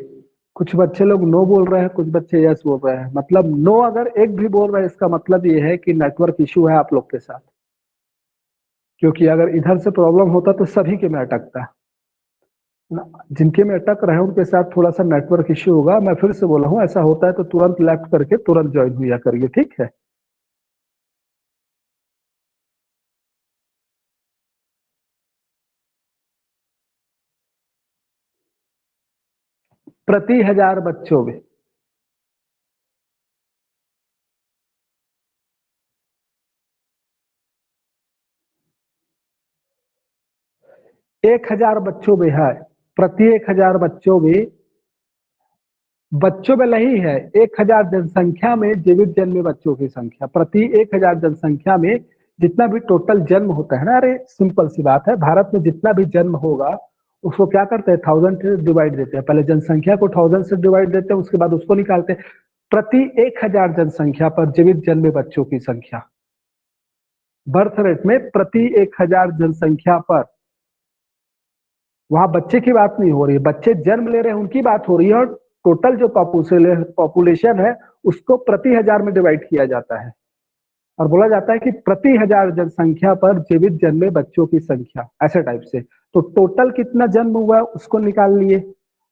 कुछ बच्चे लोग नो बोल रहे हैं, कुछ बच्चे यस बोल रहे हैं। मतलब नो अगर एक भी बोल रहा है, इसका मतलब ये है कि नेटवर्क इशू है आप लोग के साथ। क्योंकि अगर इधर से प्रॉब्लम होता तो सभी के में अटकता। जिनके में अटक रहे हैं उनके साथ थोड़ा सा नेटवर्क इश्यू होगा। मैं फिर से बोला हूँ, ऐसा होता है तो तुरंत लेफ्ट करके तुरंत ज्वाइन हुआ करिए, ठीक है। प्रति हजार बच्चों में 1,000 बच्चों में है, प्रति 1,000 बच्चों में बच्चों में नहीं है, 1000 जनसंख्या में जीवित जन्मे बच्चों की संख्या, प्रति 1000 जनसंख्या में जितना भी टोटल जन्म होता है ना, अरे सिंपल सी बात है, भारत में जितना भी जन्म होगा उसको क्या करते हैं, 1000 से डिवाइड देते हैं, पहले जनसंख्या को 1000 से डिवाइड देते हैं, उसके बाद उसको निकालते हैं। प्रति 1000 जनसंख्या पर जीवित जन्मे बच्चों की संख्या, बर्थ रेट में प्रति 1000 जनसंख्या पर, वहां बच्चे की बात नहीं हो रही है, बच्चे जन्म ले रहे हैं उनकी बात हो रही है, और टोटल जो पॉपुलेशन है उसको प्रति 1000 में डिवाइड किया जाता है और बोला जाता है कि प्रति 1000 जनसंख्या पर जीवित जन्मे बच्चों की संख्या, ऐसे टाइप से। तो टोटल कितना जन्म हुआ उसको निकाल लिए,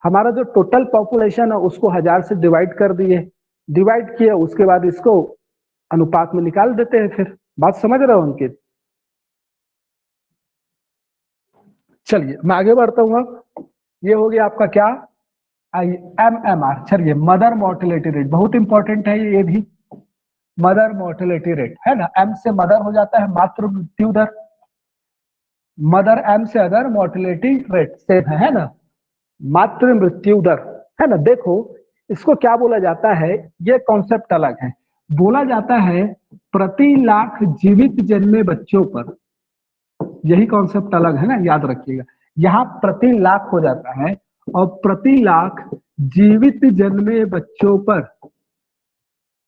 हमारा जो टोटल पॉपुलेशन है उसको 1000 से डिवाइड कर दिए, डिवाइड किया उसके बाद इसको अनुपात में निकाल देते हैं। फिर बात समझ रहे हो अंकित? चलिए मैं आगे बढ़ता हूँ। अब ये हो गया आपका क्या, MMR। चलिए मदर मोर्टेलिटी रेट बहुत इंपॉर्टेंट है ये भी, मदर मोर्टेलिटी रेट है ना, एम से मदर हो जाता है मातृ मृत्यु दर, मदर एम से अदर मोर्टेलिटी रेट सेम है ना, मातृ मृत्यु दर है ना। देखो इसको क्या बोला जाता है, ये कॉन्सेप्ट अलग है, बोला जाता है प्रति लाख जीवित जन्मे बच्चों पर, यही कॉन्सेप्ट अलग है ना, याद रखिएगा। यहाँ प्रति लाख हो जाता है और प्रति लाख जीवित जन्मे बच्चों पर,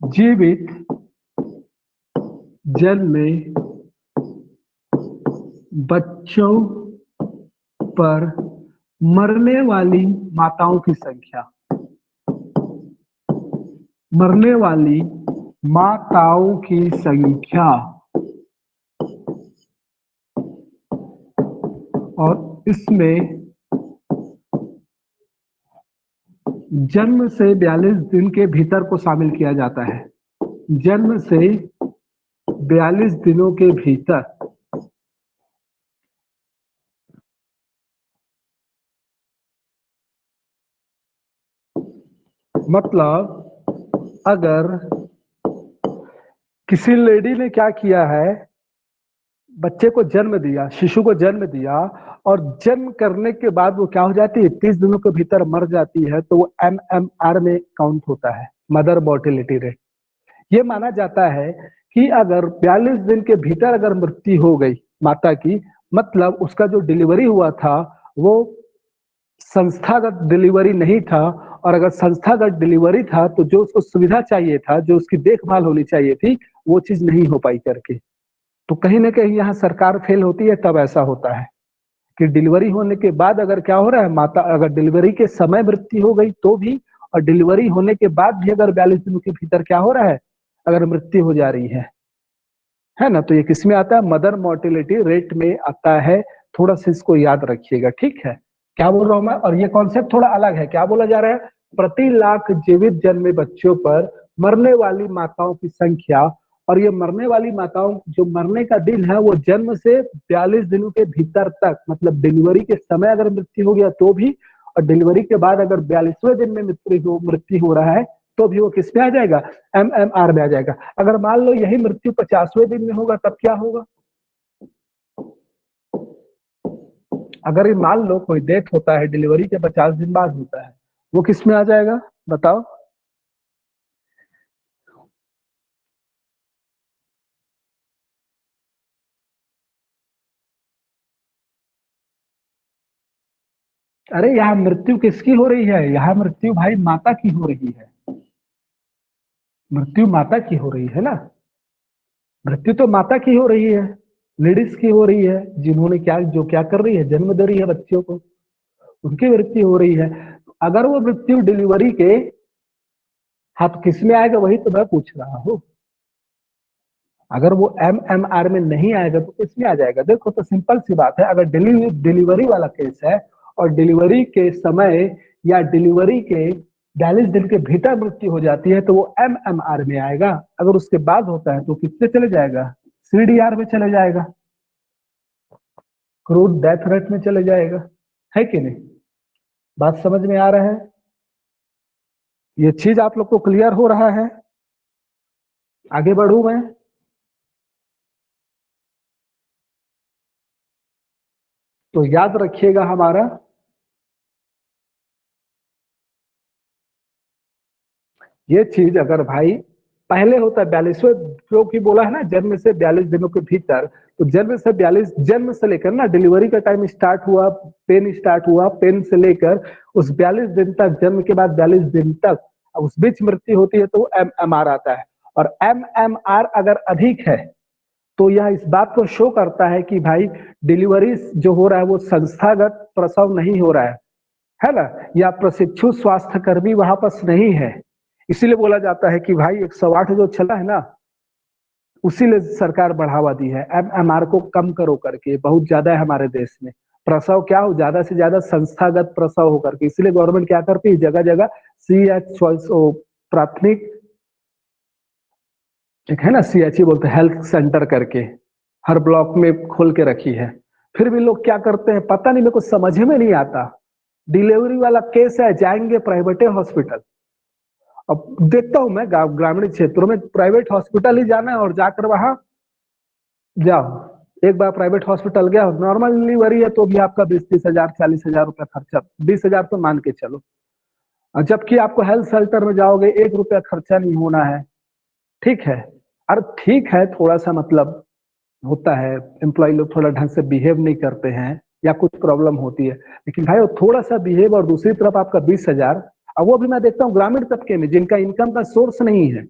जीवित जन्मे बच्चों पर मरने वाली माताओं की संख्या, मरने वाली माताओं की संख्या, और इसमें जन्म से 42 दिन के भीतर को शामिल किया जाता है, जन्म से 42 दिनों के भीतर, मतलब अगर किसी लेडी ने क्या किया है, बच्चे को जन्म दिया, शिशु को जन्म दिया, और जन्म करने के बाद वो क्या हो जाती है, 30 दिनों के भीतर मर जाती है, तो वो MMR में काउंट होता है, मदर मोर्टेलिटी रेट। ये माना जाता है कि अगर 42 दिन के भीतर अगर मृत्यु हो गई माता की, मतलब उसका जो डिलीवरी हुआ था वो संस्थागत डिलीवरी नहीं था, और अगर संस्थागत डिलीवरी था तो जो उसको सुविधा चाहिए था, जो उसकी देखभाल होनी चाहिए थी, वो चीज नहीं हो पाई करके। तो कहीं ना कहीं यहाँ सरकार फेल होती है, तब ऐसा होता है कि डिलीवरी होने के बाद अगर क्या हो रहा है, माता अगर डिलीवरी के समय मृत्यु हो गई तो भी, और डिलीवरी होने के बाद भी अगर 42 दिनों के भीतर क्या हो रहा है, अगर मृत्यु हो जा रही है ना, तो ये किसमें आता है, मदर मोर्टेलिटी रेट में आता है। थोड़ा सा इसको याद रखिएगा, ठीक है। क्या बोल रहा हूं मैं, और ये कॉन्सेप्ट थोड़ा अलग है, क्या बोला जा रहा है, प्रति लाख जीवित जन्मे बच्चों पर मरने वाली माताओं की संख्या, और ये मरने वाली माताओं जो मरने का दिन है वो जन्म से 42 दिनों के भीतर तक, मतलब डिलीवरी के समय अगर मृत्यु हो गया तो भी, और डिलीवरी के बाद अगर 42वें दिन में मृत्यु हो रहा है तो भी वो किस में आ जाएगा, MMR में आ जाएगा। अगर मान लो यही मृत्यु 50वें दिन में होगा तब क्या होगा, अगर ये मान लो कोई डेथ होता है डिलीवरी के 50 दिन बाद होता है, वो किस में आ जाएगा बताओ। अरे यहाँ मृत्यु किसकी हो रही है, यहाँ मृत्यु भाई माता की हो रही है, मृत्यु माता की हो रही है ना, मृत्यु तो माता की हो रही है, लेडीज की हो रही है, जिन्होंने क्या जो क्या कर रही है, जन्म दे रही है बच्चों को, उनकी मृत्यु हो रही है। अगर वो मृत्यु डिलीवरी के, हाँ तो किस में आएगा, वही तो मैं पूछ रहा हूँ। अगर वो MMR में नहीं आएगा तो किस में आ जाएगा, देखो तो सिंपल सी बात है, अगर डिलीवरी वाला केस है और डिलीवरी के समय या डिलीवरी के 42 दिन के भीतर मृत्यु हो जाती है तो वो MMR में आएगा, अगर उसके बाद होता है तो किससे चले जाएगा, CDR में चले जाएगा, क्रूड डेथ रेट में चले जाएगा, है कि नहीं। बात समझ में आ रहा है, ये चीज आप लोग को क्लियर हो रहा है, आगे बढ़ू मैं। तो याद रखिएगा हमारा ये चीज अगर भाई पहले होता है 42वें जो कि बोला है ना, जन्म से 42 दिनों के भीतर, तो जन्म से लेकर ना डिलीवरी का टाइम स्टार्ट हुआ, पेन स्टार्ट हुआ, पेन से लेकर उस 42 दिन तक, जन्म के बाद 42 दिन तक, उस बीच मृत्यु होती है तो MMR आता है। और MMR अगर अधिक है तो यह इस बात को शो करता है कि भाई डिलीवरी जो हो रहा है वो संस्थागत प्रसव नहीं हो रहा है ना, या प्रशिक्षु स्वास्थ्य कर्मी वहां पर नहीं है। इसीलिए बोला जाता है कि भाई 108 जो चला है ना, उसीलिए सरकार बढ़ावा दी है MMR को कम करो करके, बहुत ज्यादा है हमारे देश में। प्रसव क्या हो, ज्यादा से ज्यादा संस्थागत प्रसव होकर के, इसलिए गवर्नमेंट क्या करती है, जगह जगह CH चॉइस प्राथमिक, एक है ना CHE बोलते हैं, हेल्थ सेंटर करके हर ब्लॉक में खोल के रखी है। फिर भी लोग क्या करते हैं पता नहीं, मेरे को समझ में नहीं आता। डिलीवरी वाला केस है, जाएंगे प्राइवेट हॉस्पिटल। अब देखता हूं मैं ग्रामीण क्षेत्रों में प्राइवेट हॉस्पिटल ही जाना है, और जाकर वहां जाओ, एक बार प्राइवेट हॉस्पिटल गया, नॉर्मल डिलीवरी है तो भी आपका 20-30 हजार 40 हजार रुपया खर्चा, 20 हजार तो मान के चलो। जबकि आपको हेल्थ सेंटर में जाओगे 1 रुपया खर्चा नहीं होना है। ठीक है, अरे ठीक है, थोड़ा सा मतलब होता है, एम्प्लॉय लोग थोड़ा ढंग से बिहेव नहीं करते हैं या कुछ प्रॉब्लम होती है, लेकिन भाई वो थोड़ा सा बिहेव, और दूसरी तरफ आपका 20 हजार। अब वो भी मैं देखता हूँ ग्रामीण तबके में, जिनका इनकम का सोर्स नहीं है,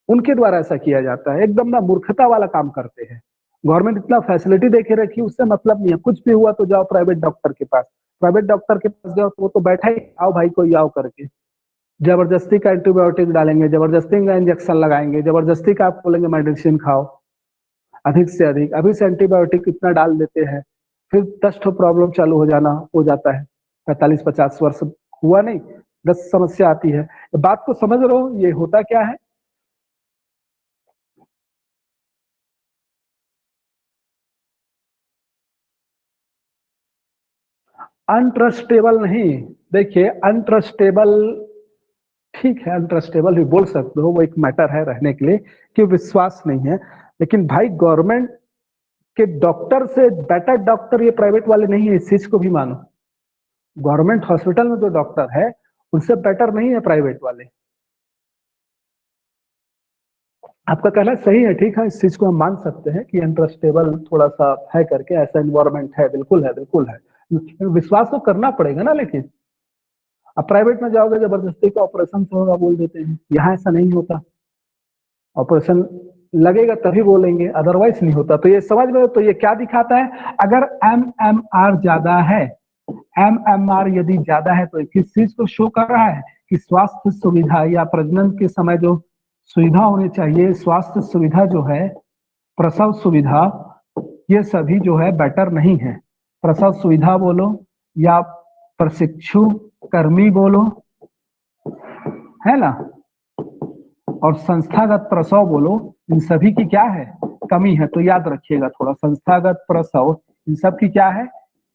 उनके द्वारा ऐसा किया जाता है। एकदम ना मूर्खता वाला काम करते हैं। गवर्नमेंट इतना फैसिलिटी देके रखी, उससे मतलब नहीं है। कुछ भी हुआ तो जाओ प्राइवेट डॉक्टर के पास, प्राइवेट डॉक्टर के पास जाओ तो वो तो बैठा ही, आओ भाई कोई आओ करके, जबरदस्ती का एंटीबायोटिक डालेंगे, जबरदस्ती का इंजेक्शन लगाएंगे, जबरदस्ती का आप बोलेंगे मेडिसिन खाओ अधिक से अधिक, अभी से एंटीबायोटिक इतना डाल देते हैं, फिर 10 ठो प्रॉब्लम चालू हो जाता है। 45-50 वर्ष हुआ नहीं, 10 समस्या आती है। बात को समझ रहे हो, ये होता क्या है। अनट्रस्टेबल नहीं, देखिए अनट्रस्टेबल, ठीक है अनट्रस्टेबल भी बोल सकते हो, वो एक मैटर है रहने के लिए कि विश्वास नहीं है। लेकिन भाई गवर्नमेंट के डॉक्टर से बेटर डॉक्टर ये प्राइवेट वाले नहीं है, इस चीज को भी मानो। गवर्नमेंट हॉस्पिटल में जो डॉक्टर है उनसे बेटर नहीं है प्राइवेट वाले। आपका कहना सही है, ठीक है, इस चीज को हम मान सकते हैं कि अनट्रस्टेबल थोड़ा सा है करके, ऐसा इन्वायरमेंट है, बिल्कुल है, बिल्कुल है। विश्वास तो करना पड़ेगा ना, लेकिन अब प्राइवेट में जाओगे जबरदस्ती का ऑपरेशन से होगा बोल देते हैं, यहाँ ऐसा नहीं होता। ऑपरेशन लगेगा तभी बोलेंगे, अदरवाइज नहीं होता। तो ये समझ में, तो ये क्या दिखाता है, अगर MMR ज्यादा है, MMR यदि ज्यादा है तो किस चीज को शो कर रहा है कि स्वास्थ्य सुविधा या प्रजनन के समय जो सुविधा होनी चाहिए, स्वास्थ्य सुविधा जो है, प्रसव सुविधा, ये सभी जो है बेटर नहीं है। प्रसव सुविधा बोलो या प्रशिक्षु कर्मी बोलो, है ना, और संस्थागत प्रसव बोलो, इन सभी की क्या है, कमी है। तो याद रखिएगा थोड़ा, संस्थागत प्रसव इन सब की क्या है,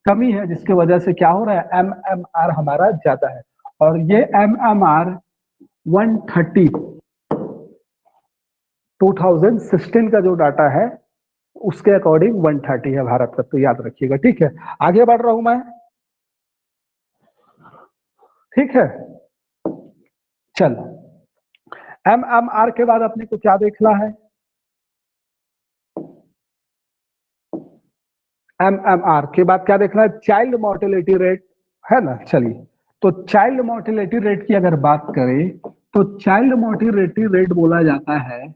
कमी है, जिसकी वजह से क्या हो रहा है, MMR हमारा ज्यादा है। और ये MMR 130 2016 का जो डाटा है उसके अकॉर्डिंग 130 है भारत का, तो याद रखिएगा। ठीक है, आगे बढ़ रहा हूं मैं। ठीक है, चलो MMR के बाद अपने को क्या देखना है, MMR के बाद क्या देखना है, चाइल्ड मोर्टेलिटी रेट, है ना। चलिए, तो चाइल्ड मोर्टेलिटी रेट की अगर बात करें तो चाइल्ड मोर्टेलिटी रेट बोला जाता है,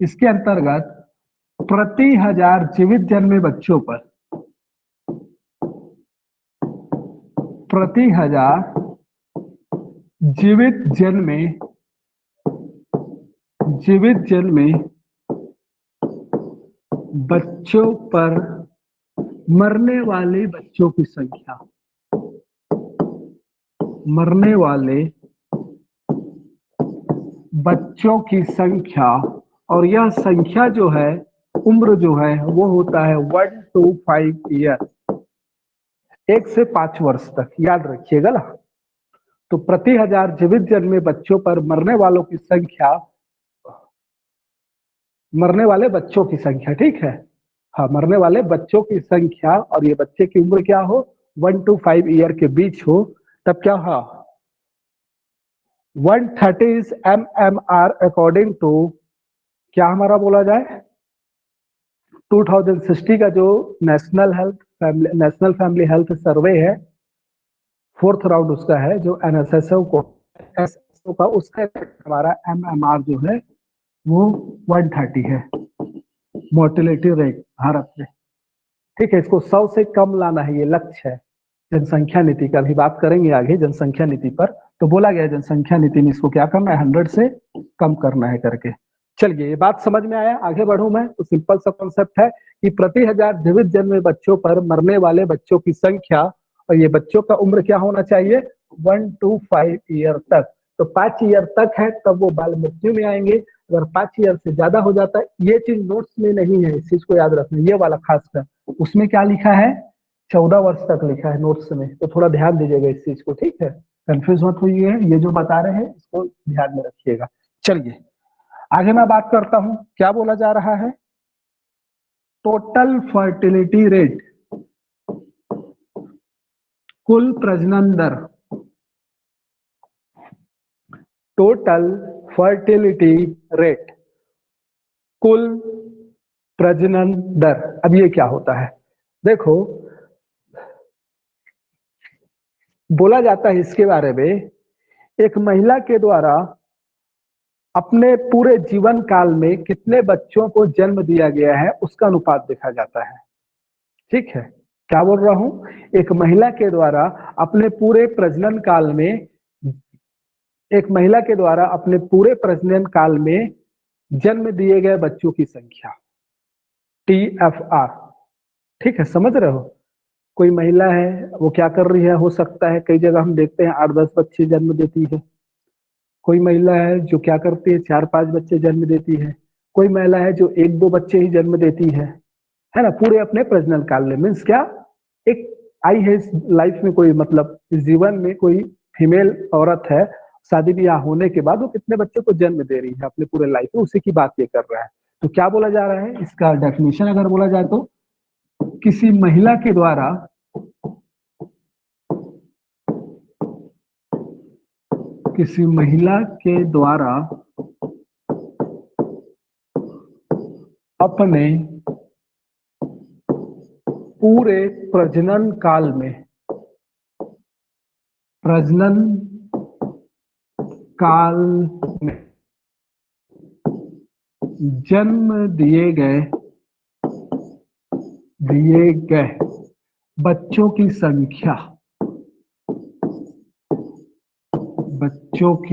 इसके अंतर्गत प्रति 1000 जीवित जन्मे बच्चों पर, प्रति 1000 जीवित जन्मे बच्चों पर मरने वाले बच्चों की संख्या, मरने वाले बच्चों की संख्या, और यह संख्या जो है, उम्र जो है वो होता है 1 to 5 ईयर, 1 से 5 वर्ष तक, याद रखिएगा ना। तो प्रति 1000 जीवित जन्मे बच्चों पर मरने वालों की संख्या, मरने वाले बच्चों की संख्या, ठीक है, हाँ, मरने वाले बच्चों की संख्या, और ये बच्चे की उम्र क्या हो, 1 to 5 ईयर के बीच हो, तब क्या, हाँ 130 इज MMR अकॉर्डिंग टू, क्या हमारा बोला जाए, 2060 का जो नेशनल फैमिली हेल्थ सर्वे है, फोर्थ राउंड उसका है, जो एनएसएसओ को एसएसओ का, उसका हमारा MMR जो है वो 130 है मोर्टेलिटी रेट भारत में। ठीक है, इसको 100 से कम लाना है, ये लक्ष्य है जनसंख्या नीति का। अभी बात करेंगे आगे जनसंख्या नीति पर। तो बोला गया जनसंख्या नीति में इसको क्या करना है, 100 से कम करना है करके। चलिए, ये बात समझ में आया, आगे बढ़ूं मैं। तो सिंपल सा कॉन्सेप्ट है कि प्रति 1000 जीवित जन्मे बच्चों पर मरने वाले बच्चों की संख्या, और ये बच्चों का उम्र क्या होना चाहिए, 1 to 5 ईयर तक। तो 5 ईयर तक है तब वो बाल मृत्यु में आएंगे। अगर 5 ईयर से ज्यादा हो जाता है, ये चीज नोट्स में नहीं है, इस चीज को याद रखना, ये वाला खासकर उसमें क्या लिखा है, 14 वर्ष तक लिखा है नोट्स में। तो थोड़ा ध्यान दीजिएगा इस चीज को, ठीक है, कंफ्यूज मत होइए, ये जो बता रहे हैं इसको ध्यान में रखिएगा। चलिए आगे मैं बात करता हूं, क्या बोला जा रहा है, टोटल फर्टिलिटी रेट, कुल प्रजनन दर, टोटल फर्टिलिटी रेट, कुल प्रजनन दर। अब ये क्या होता है, देखो बोला जाता है इसके बारे में, एक महिला के द्वारा अपने पूरे जीवन काल में कितने बच्चों को जन्म दिया गया है उसका अनुपात देखा जाता है। ठीक है, क्या बोल रहा हूं, एक महिला के द्वारा अपने पूरे प्रजनन काल में, एक महिला के द्वारा अपने पूरे प्रजनन काल में जन्म दिए गए बच्चों की संख्या, TFR। ठीक है, समझ रहे हो, कोई महिला है वो क्या कर रही है, हो सकता है कई जगह हम देखते हैं 8-10 बच्चे जन्म देती है। कोई महिला है जो क्या करती है, 4-5 बच्चे जन्म देती है। कोई महिला है जो 1-2 बच्चे ही जन्म देती है ना, पूरे अपने प्रजनन काल में। मीन्स क्या, एक आई है इस लाइफ में कोई, मतलब इस जीवन में कोई फीमेल औरत है, शादी ब्याह होने के बाद वो कितने बच्चे को जन्म दे रही है अपने पूरे लाइफ में, उसी की बात ये कर रहा है। तो क्या बोला जा रहा है, इसका डेफिनेशन अगर बोला जाए तो, किसी महिला के द्वारा अपने पूरे प्रजनन काल में जन्म दिए गए बच्चों की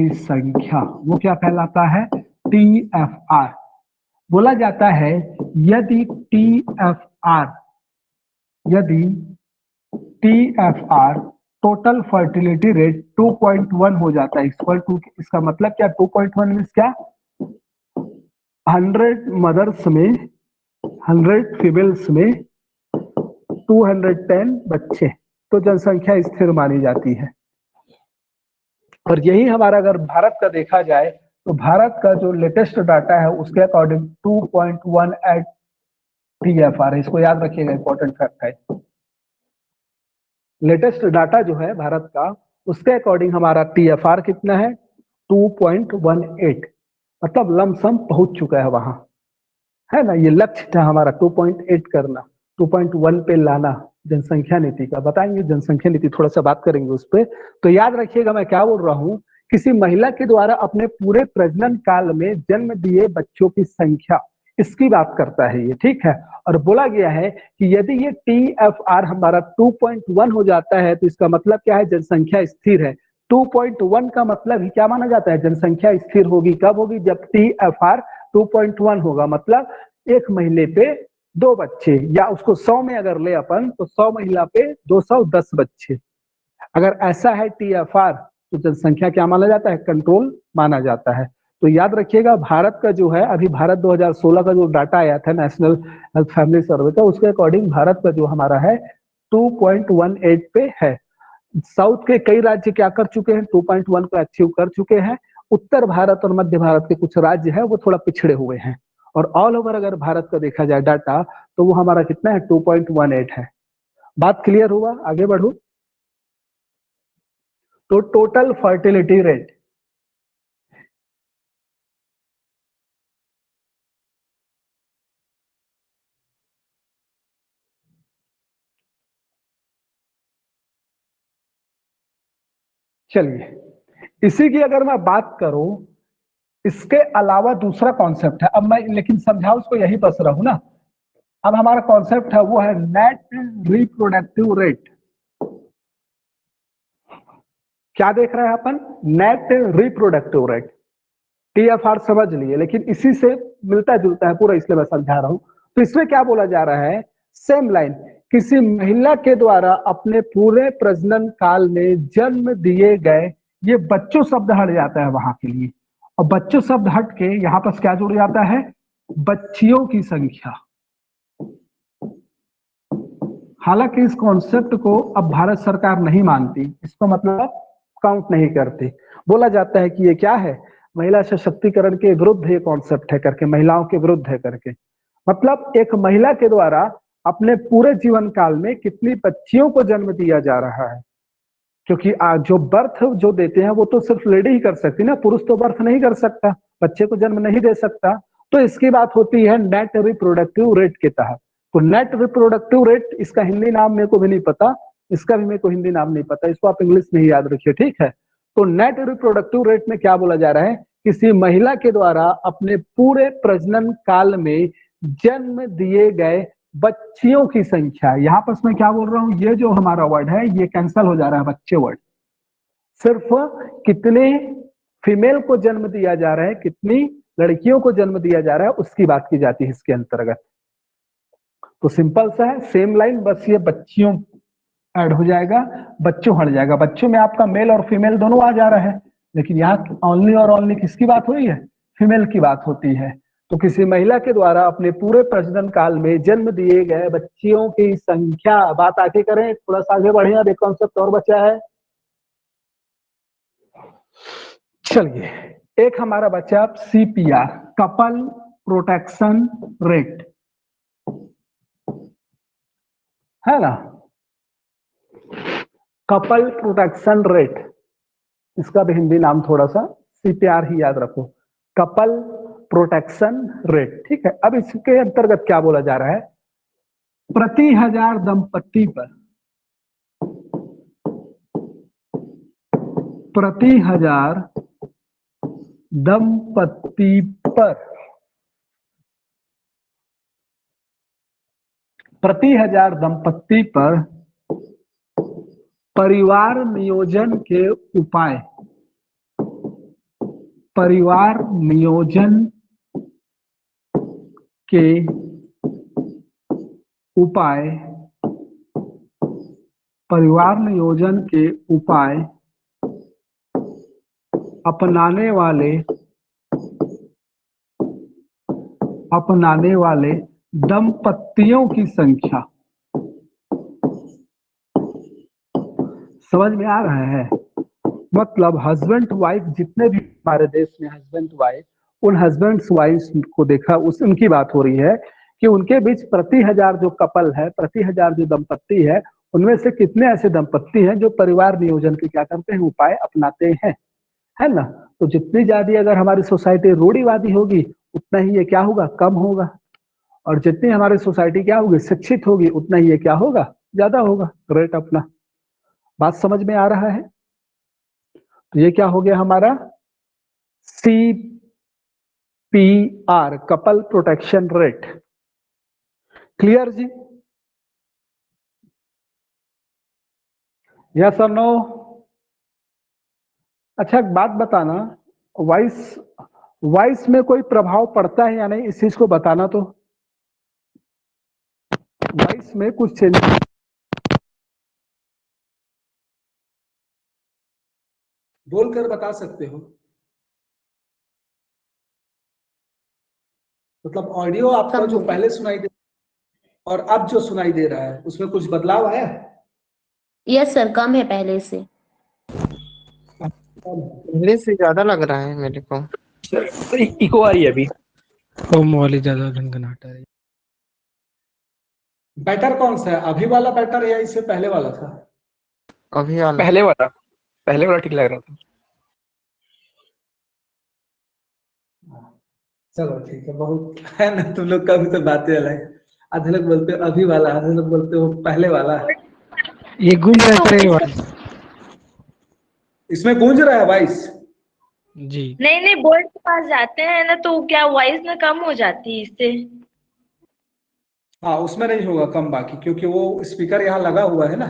संख्या, वो क्या कहलाता है, TFR। बोला जाता है यदि TFR टोटल फर्टिलिटी रेट 2.1 हो जाता है, इक्वल टू, इसका मतलब क्या, 2.1 मीन्स क्या, 100 मदर्स में, 100 फीमेल्स में 210 बच्चे, तो जनसंख्या स्थिर मानी जाती है। और यही हमारा अगर भारत का देखा जाए तो भारत का जो लेटेस्ट डाटा है उसके अकॉर्डिंग 2.18 TFR है, इसको याद रखिएगा, इंपॉर्टेंट फैक्ट है। लेटेस्ट डाटा जो है भारत का, उसके अकॉर्डिंग हमारा TFR कितना है, 2.18, मतलब लमसम पहुंच चुका है वहां, है ना। ये लक्ष्य था हमारा 2.8 करना, 2.1 पे लाना जनसंख्या नीति का। बताएंगे जनसंख्या नीति, थोड़ा सा बात करेंगे उस पर। तो याद रखिएगा मैं क्या बोल रहा हूं, किसी महिला के द्वारा अपने पूरे प्रजनन काल में जन्म दिए बच्चों की संख्या, इसकी बात करता है ये, ठीक है। और बोला गया है कि यदि ये TFR हमारा 2.1 हो जाता है तो इसका मतलब क्या है, जनसंख्या स्थिर है। 2.1 का मतलब ही क्या माना जाता है, जनसंख्या स्थिर होगी। कब होगी, जब TFR 2.1 होगा, मतलब एक महीने पे 2 बच्चे, या उसको 100 में अगर ले अपन तो 100 महिला पे 210 बच्चे। अगर ऐसा है TFR तो जनसंख्या क्या माना जाता है, कंट्रोल माना जाता है। तो याद रखिएगा, भारत का जो है, अभी भारत 2016 का जो डाटा आया था नेशनल हेल्थ फैमिली सर्वे का, उसके अकॉर्डिंग भारत का जो हमारा है 2.18 पे है। साउथ के कई राज्य क्या कर चुके हैं, 2.1 को अचीव कर चुके हैं। उत्तर भारत और मध्य भारत के कुछ राज्य है वो थोड़ा पिछड़े हुए हैं। और ऑल ओवर अगर भारत का देखा जाए डाटा, तो वो हमारा कितना है, 2.18 है। बात क्लियर हुआ, आगे बढ़ू। तो टोटल फर्टिलिटी रेट, चलिए, इसी की अगर मैं बात करूं, इसके अलावा दूसरा कॉन्सेप्ट है। अब मैं लेकिन समझा उसको यही बस रहा हूं ना। अब हमारा कॉन्सेप्ट है वो है नेट रिप्रोडक्टिव रेट। क्या देख रहे हैं अपन? नेट रिप्रोडक्टिव रेट, TFR समझ लिए, लेकिन इसी से मिलता जुलता है पूरा, इसलिए मैं समझा रहा हूं। तो इसमें क्या बोला जा रहा है? सेम लाइन, किसी महिला के द्वारा अपने पूरे प्रजनन काल में जन्म दिए गए, ये बच्चों शब्द हट जाता है वहां के लिए, और बच्चों शब्द हट के यहां पर क्या जुड़ जाता है? बच्चियों की संख्या। हालांकि इस कॉन्सेप्ट को अब भारत सरकार नहीं मानती, इसको मतलब काउंट नहीं करती। बोला जाता है कि ये क्या है, महिला सशक्तिकरण के विरुद्ध ये कॉन्सेप्ट है करके, महिलाओं के विरुद्ध है करके। मतलब एक महिला के द्वारा अपने पूरे जीवन काल में कितनी बच्चियों को जन्म दिया जा रहा है, क्योंकि जो बर्थ जो देते हैं वो तो सिर्फ लेडी ही कर सकती ना, पुरुष तो बर्थ नहीं कर सकता, बच्चे को जन्म नहीं दे सकता। तो इसकी बात होती है नेट रिप्रोडक्टिव रेट के तहत। तो नेट रिप्रोडक्टिव रेट, इसका हिंदी नाम मेरे को भी नहीं पता, इसका भी मेरे को हिंदी नाम नहीं पता, इसको आप इंग्लिश में ही याद रखिए, ठीक है। तो नेट रिप्रोडक्टिव रेट में क्या बोला जा रहा है? किसी महिला के द्वारा अपने पूरे प्रजनन काल में जन्म दिए गए बच्चियों की संख्या। यहां पर मैं क्या बोल रहा हूं, ये जो हमारा वर्ड है ये कैंसल हो जा रहा है, बच्चे वर्ड। सिर्फ कितने फीमेल को जन्म दिया जा रहा है, कितनी लड़कियों को जन्म दिया जा रहा है, उसकी बात की जाती है इसके अंतर्गत। तो सिंपल सा है, सेम लाइन, बस ये बच्चियों ऐड हो जाएगा, बच्चों हट जाएगा। बच्चों में आपका मेल और फीमेल दोनों आ जा रहा है, लेकिन यहाँ ओनली और ओनली किसकी बात हुई है? फीमेल की बात होती है। तो किसी महिला के द्वारा अपने पूरे प्रजनन काल में जन्म दिए गए बच्चियों की संख्या, बात आगे करें, थोड़ा सा आगे बढ़े, अब एक कॉन्सेप्ट और बचा है। चलिए, एक हमारा बचा CPR, कपल प्रोटेक्शन रेट, है ना? कपल प्रोटेक्शन रेट, इसका भी हिंदी नाम थोड़ा सा CPR ही याद रखो, कपल प्रोटेक्शन रेट, ठीक है। अब इसके अंतर्गत क्या बोला जा रहा है? प्रति 1000 दंपत्ति पर, प्रति 1000 दंपत्ति पर, प्रति 1000 दंपत्ति पर परिवार नियोजन के उपाय, परिवार नियोजन के उपाय, परिवार नियोजन के उपाय अपनाने वाले दंपत्तियों की संख्या। समझ में आ रहा है? मतलब हस्बैंड वाइफ, जितने भी हमारे देश में हस्बैंड वाइफ, उन हस्बैंड वाइफ को देखा, उनकी बात हो रही है कि उनके बीच प्रति 1000 जो कपल है, प्रति 1000 जो दंपत्ति है, उनमें से कितने ऐसे दंपत्ति हैं जो परिवार नियोजन के क्या करते हैं? उपाय अपनाते हैं, है ना? तो जितनी ज्यादा अगर हमारी सोसाइटी रूढ़िवादी होगी, उतना ही ये क्या होगा? कम होगा। और जितनी हमारी सोसाइटी क्या होगी? शिक्षित होगी, उतना ही ये क्या होगा? ज्यादा होगा रेट अपना। बात समझ में आ रहा है? तो ये क्या हो गया हमारा? CPR, couple protection rate. Clear जी? यस और नो? अच्छा, एक बात बताना, वॉइस में कोई प्रभाव पड़ता है या नहीं, इस चीज को बताना। तो वॉइस में कुछ चेंजेस बोलकर बता सकते हो? मतलब ऑडियो आपका जो पहले सुनाई दे और अब जो सुनाई दे रहा है, उसमें कुछ बदलाव आया? यस सर, कम है पहले से। पहले से ज्यादा लग रहा है मेरे को। इको आ रही है अभी। ओम वाली ज्यादा घनघनाहट आ रही है। बेटर कौन सा है, अभी वाला बेटर या इससे पहले वाला था? अभी वाला। पहले वाला ठीक लग रहा था। चलो ठीक है, बहुत है ना, तुम लोग का भी तो बातें अलग। आधे लोग बोलते हो अभी वाला, आधे लोग बोलते हो पहले वाला। ये गुम रहता है वॉइस। इसमें गूंज रहा है वॉइस? जी नहीं नहीं, बोर्ड के पास जाते हैं ना तो क्या वॉइस में कम हो जाती है इससे? हाँ, उसमें नहीं होगा कम बाकी, क्योंकि वो स्पीकर यहाँ लगा हुआ है ना।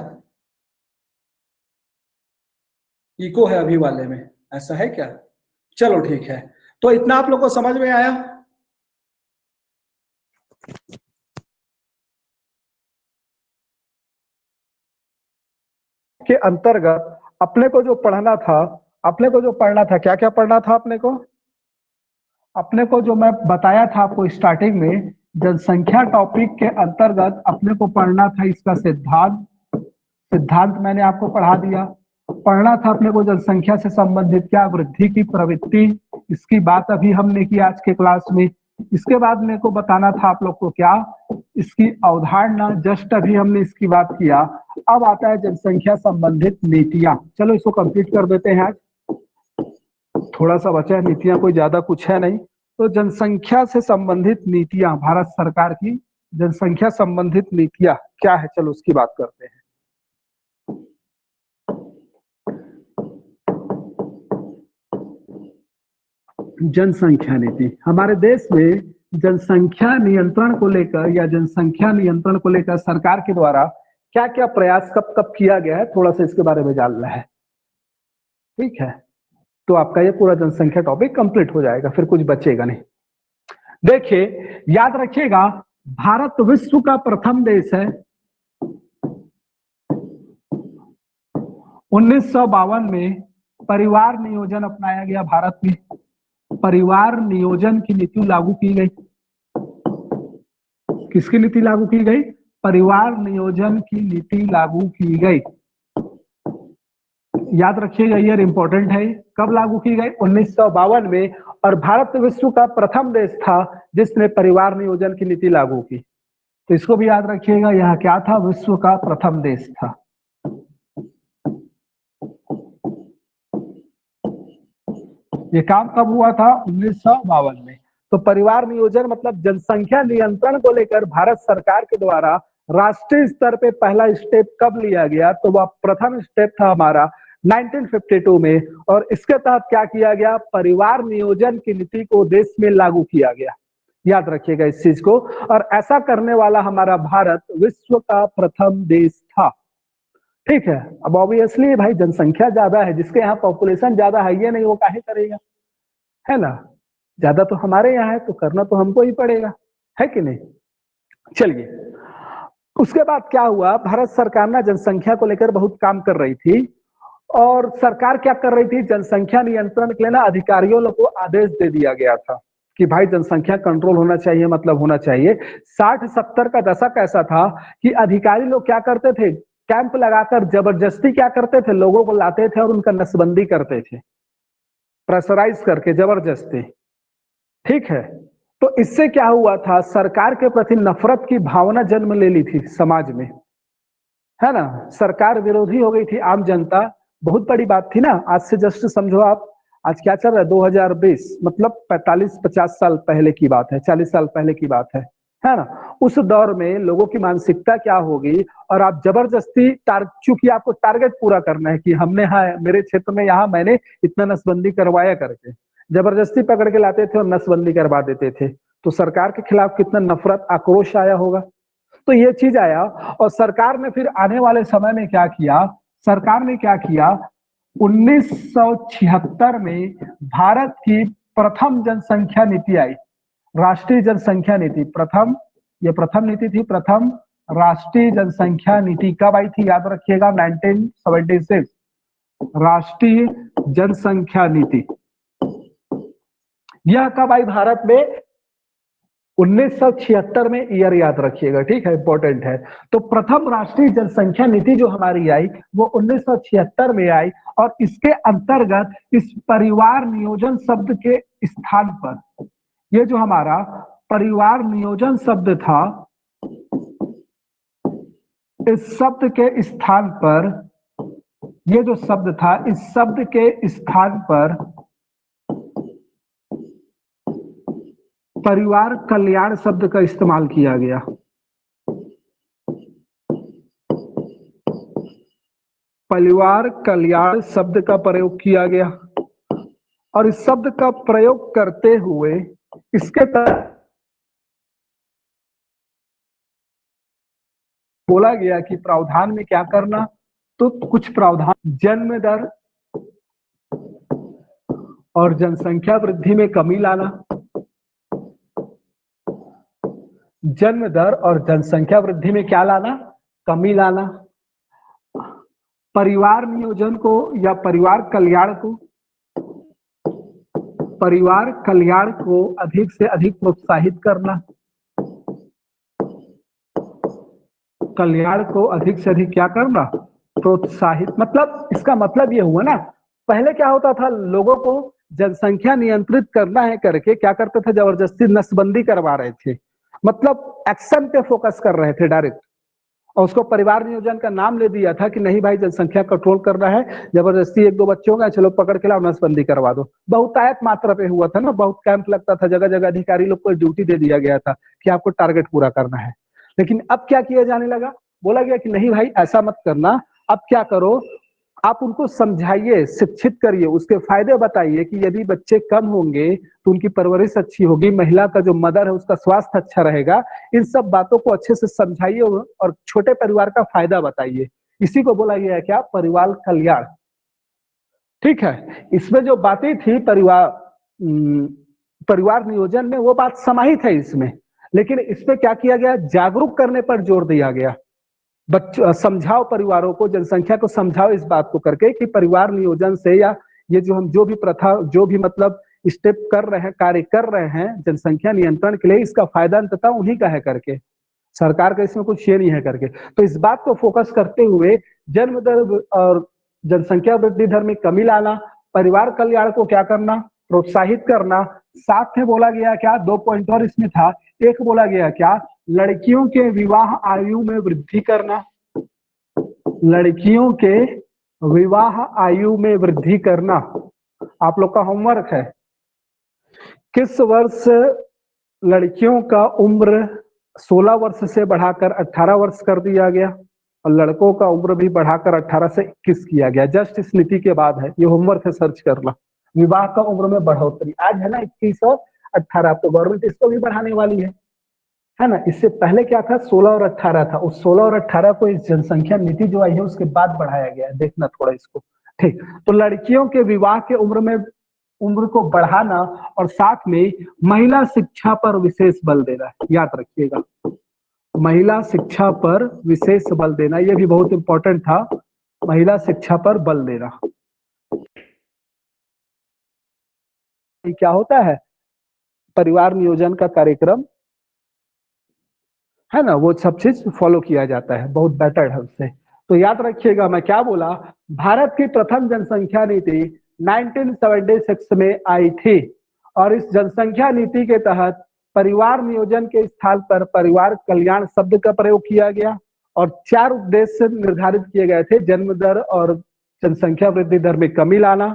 इको है अभी वाले में, ऐसा है क्या? चलो ठीक है, तो इतना आप लोग को समझ में आया? के अंतर्गत अपने को जो पढ़ना था, क्या क्या पढ़ना था अपने को जो मैं बताया था आपको स्टार्टिंग में, जनसंख्या टॉपिक के अंतर्गत अपने को पढ़ना था इसका सिद्धांत मैंने आपको पढ़ा दिया। पढ़ना था अपने को जनसंख्या से संबंधित क्या वृद्धि की प्रवृत्ति, इसकी बात अभी हमने की आज के क्लास में। इसके बाद मेरे को बताना था आप लोग को क्या, इसकी अवधारणा, जस्ट अभी हमने इसकी बात किया। अब आता है जनसंख्या संबंधित नीतियां। चलो इसको कंप्लीट कर देते हैं आज, थोड़ा सा बचा है, नीतियां कोई ज्यादा कुछ है नहीं। तो जनसंख्या से संबंधित नीतियां, भारत सरकार की जनसंख्या संबंधित नीतियां क्या है, चलो उसकी बात करते हैं। जनसंख्या नीति, हमारे देश में जनसंख्या नियंत्रण को लेकर या जनसंख्या नियंत्रण को लेकर सरकार के द्वारा क्या क्या प्रयास कब कब किया गया है, थोड़ा सा इसके बारे में जानना है। ठीक है, तो आपका ये पूरा जनसंख्या टॉपिक कंप्लीट हो जाएगा, फिर कुछ बचेगा नहीं। देखिए, याद रखिएगा, भारत विश्व का प्रथम देश है। 1952 में परिवार नियोजन अपनाया गया भारत में। परिवार नियोजन की नीति लागू की गई। किसकी नीति लागू की गई? परिवार नियोजन की नीति लागू की गई। याद रखिएगा, ये इंपॉर्टेंट है। कब लागू की गई? 1952 में। और भारत विश्व का प्रथम देश था जिसने परिवार नियोजन की नीति लागू की। तो इसको भी याद रखिएगा, यह क्या था? विश्व का प्रथम देश था। ये काम कब हुआ था? 1952 में। तो परिवार नियोजन मतलब जनसंख्या नियंत्रण को लेकर भारत सरकार के द्वारा राष्ट्रीय स्तर पे पहला स्टेप कब लिया गया? तो वह प्रथम स्टेप था हमारा 1952 में। और इसके तहत क्या किया गया? परिवार नियोजन की नीति को देश में लागू किया गया। याद रखिएगा इस चीज को। और ऐसा करने वाला हमारा भारत विश्व का प्रथम देश था। ठीक है, अब ऑब्वियसली भाई जनसंख्या ज्यादा है, जिसके यहाँ पॉपुलेशन ज्यादा है, ये नहीं वो काहे करेगा, है ना? ज्यादा तो हमारे यहाँ है, तो करना तो हमको ही पड़ेगा, है कि नहीं? चलिए, उसके बाद क्या हुआ? भारत सरकार ना जनसंख्या को लेकर बहुत काम कर रही थी। और सरकार क्या कर रही थी? जनसंख्या नियंत्रण के लिए ना अधिकारियों लोग को आदेश दे दिया गया था कि भाई जनसंख्या कंट्रोल होना चाहिए, मतलब होना चाहिए। 60-70 का दशक ऐसा था कि अधिकारी लोग क्या करते थे? कैंप लगाकर जबरदस्ती क्या करते थे? लोगों को लाते थे और उनका नसबंदी करते थे, प्रेशराइज करके जबरदस्ती। ठीक है, तो इससे क्या हुआ था? सरकार के प्रति नफरत की भावना जन्म ले ली थी समाज में, है ना? सरकार विरोधी हो गई थी आम जनता। बहुत बड़ी बात थी ना। आज से जस्ट समझो आप, आज क्या चल रहा है? 2020, मतलब 45-50 साल पहले की बात है, 40 साल पहले की बात है ना? उस दौर में लोगों की मानसिकता क्या होगी? और आप जबरदस्ती चूंकि आपको टारगेट पूरा करना है कि हमने, हाँ मेरे क्षेत्र में यहाँ मैंने इतना नसबंदी करवाया करके, जबरदस्ती पकड़ के लाते थे और नसबंदी करवा देते थे। तो सरकार के खिलाफ कितना नफरत, आक्रोश आया होगा। तो ये चीज आया। और सरकार ने फिर आने वाले समय में क्या किया? सरकार ने क्या किया? 1976 में भारत की प्रथम जनसंख्या नीति आई, राष्ट्रीय जनसंख्या नीति। प्रथम, ये प्रथम नीति थी, प्रथम राष्ट्रीय जनसंख्या नीति कब आई थी? याद रखिएगा, 1976 राष्ट्रीय जनसंख्या नीति। यह कब आई भारत में? 1976 में, ईयर याद रखिएगा, ठीक है, इंपॉर्टेंट है। तो प्रथम राष्ट्रीय जनसंख्या नीति जो हमारी आई वो 1976 में आई। और इसके अंतर्गत इस परिवार नियोजन शब्द के स्थान पर, ये जो हमारा परिवार नियोजन शब्द था, इस शब्द के स्थान पर, ये जो शब्द था, इस शब्द के स्थान पर परिवार कल्याण शब्द का इस्तेमाल किया गया। परिवार कल्याण शब्द का प्रयोग किया गया और इस शब्द का प्रयोग करते हुए इसके तहत बोला गया कि प्रावधान में क्या करना, तो कुछ प्रावधान जन्म दर और जनसंख्या वृद्धि में कमी लाना, जन्म दर और जनसंख्या वृद्धि में क्या लाना, कमी लाना, परिवार नियोजन को या परिवार कल्याण को अधिक से अधिक प्रोत्साहित करना, कल्याण को अधिक से अधिक क्या करना, प्रोत्साहित। मतलब इसका मतलब ये हुआ ना, पहले क्या होता था, लोगों को जनसंख्या नियंत्रित करना है करके क्या करते थे, जबरदस्ती नसबंदी करवा रहे थे, मतलब एक्शन पे फोकस कर रहे थे डायरेक्ट, और उसको परिवार नियोजन का नाम ले दिया था कि नहीं भाई जनसंख्या कंट्रोल करना है, जबरदस्ती एक दो बच्चे होंगे चलो पकड़ के लाओ नसबंदी करवा दो। बहुतायत मात्रा पे हुआ था ना, बहुत कैंप लगता था, जगह जगह अधिकारी लोग को ड्यूटी दे दिया गया था कि आपको टारगेट पूरा करना है। लेकिन अब क्या किया जाने लगा, बोला गया कि नहीं भाई ऐसा मत करना, अब क्या करो, आप उनको समझाइए, शिक्षित करिए, उसके फायदे बताइए कि यदि बच्चे कम होंगे तो उनकी परवरिश अच्छी होगी, महिला का जो मदर है उसका स्वास्थ्य अच्छा रहेगा, इन सब बातों को अच्छे से समझाइए और छोटे परिवार का फायदा बताइए। इसी को बोला गया है क्या, परिवार कल्याण। ठीक है, इसमें जो बातें थी परिवार नियोजन में वो बात समाहित है इसमें, लेकिन इसमें क्या किया गया, जागरूक करने पर जोर दिया गया। बच्चों समझाओ, परिवारों को, जनसंख्या को समझाओ इस बात को करके कि परिवार नियोजन से या ये जो हम जो भी प्रथा, जो भी मतलब स्टेप कर रहे हैं, कार्य कर रहे हैं जनसंख्या नियंत्रण के लिए, इसका फायदा अंततः उन्हीं का है करके, सरकार का इसमें कुछ ये नहीं है करके। तो इस बात को फोकस करते हुए जन्म दर और जनसंख्या वृद्धि दर में कमी लाना, परिवार कल्याण को क्या करना, प्रोत्साहित करना, साथ में बोला गया क्या, 2 पॉइंट और इसमें था, एक बोला गया क्या, लड़कियों के विवाह आयु में वृद्धि करना, लड़कियों के विवाह आयु में वृद्धि करना। आप लोग का होमवर्क है, किस वर्ष लड़कियों का उम्र 16 वर्ष से बढ़ाकर 18 वर्ष कर दिया गया और लड़कों का उम्र भी बढ़ाकर 18 से 21 किया गया, जस्ट इस नीति के बाद है, ये होमवर्क है, सर्च करना। विवाह का उम्र में बढ़ोतरी आज है ना 21 और 18, तो गवर्नमेंट इसको भी बढ़ाने वाली है ना। इससे पहले क्या था, 16 और 18 था, उस 16 और 18 को इस जनसंख्या नीति जो आई है उसके बाद बढ़ाया गया है, देखना थोड़ा इसको। ठीक, तो लड़कियों के विवाह के उम्र को बढ़ाना और साथ में महिला शिक्षा पर विशेष बल देना, याद रखिएगा, महिला शिक्षा पर विशेष बल देना, यह भी बहुत इंपॉर्टेंट था, महिला शिक्षा पर बल देना। क्या होता है, परिवार नियोजन का कार्यक्रम है ना, वो सब चीज फॉलो किया जाता है बहुत बेटर ढंग से। तो याद रखिएगा मैं क्या बोला, भारत की प्रथम जनसंख्या नीति 1976 में आई थी और इस जनसंख्या नीति के तहत परिवार नियोजन के स्थान पर परिवार कल्याण शब्द का प्रयोग किया गया और 4 उद्देश्य निर्धारित किए गए थे, जन्म दर और जनसंख्या वृद्धि दर में कमी लाना,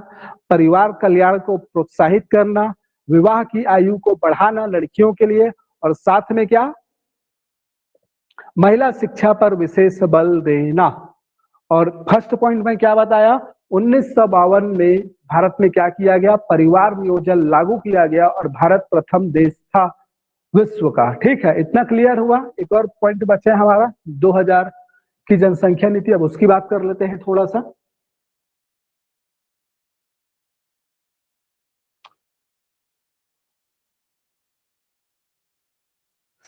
परिवार कल्याण को प्रोत्साहित करना, विवाह की आयु को बढ़ाना लड़कियों के लिए, और साथ में क्या, महिला शिक्षा पर विशेष बल देना। और फर्स्ट पॉइंट में क्या बताया, 1952 में भारत में क्या किया गया, परिवार नियोजन लागू किया गया और भारत प्रथम देश था विश्व का। ठीक है, इतना क्लियर हुआ। एक और पॉइंट बचे हमारा 2000 की जनसंख्या नीति, अब उसकी बात कर लेते हैं थोड़ा सा।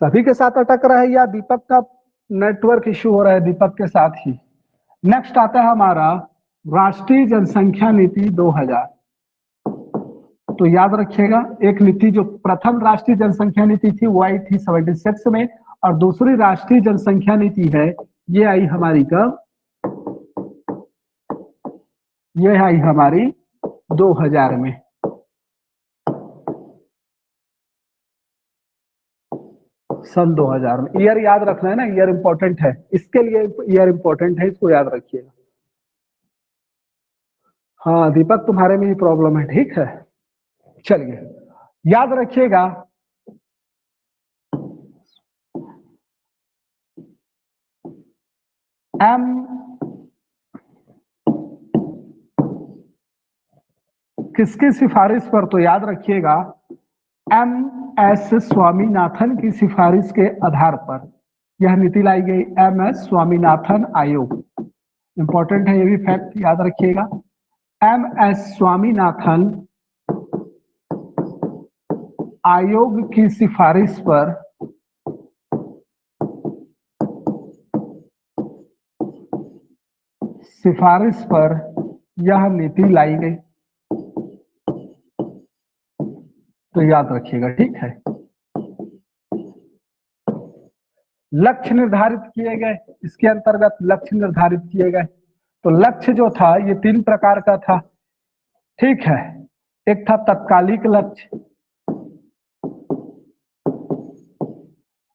सभी के साथ अटक रहा है या दीपक का नेटवर्क इश्यू हो रहा है, दीपक के साथ ही। नेक्स्ट आता है हमारा राष्ट्रीय जनसंख्या नीति 2000। तो याद रखिएगा, एक नीति जो प्रथम राष्ट्रीय जनसंख्या नीति थी वो आई थी 76 में और दूसरी राष्ट्रीय जनसंख्या नीति है ये आई हमारी कब, ये आई हमारी 2000 में। सन 2000 में। ईयर याद रखना है ना, ईयर इंपॉर्टेंट है, इसके लिए ईयर इंपॉर्टेंट है, इसको याद रखिएगा। हाँ दीपक, तुम्हारे में ही प्रॉब्लम है, ठीक है, चलिए याद रखिएगा। किसकी सिफारिश पर? तो याद रखिएगा MS स्वामीनाथन की सिफारिश के आधार पर यह नीति लाई गई। MS स्वामीनाथन आयोग, इंपॉर्टेंट है ये भी फैक्ट, याद रखिएगा। MS स्वामीनाथन आयोग की सिफारिश पर यह नीति लाई गई। तो याद रखिएगा, ठीक है। लक्ष्य निर्धारित किए गए, इसके अंतर्गत लक्ष्य निर्धारित किए गए। तो लक्ष्य जो था ये 3 प्रकार का था, ठीक है। एक था तत्कालिक लक्ष्य,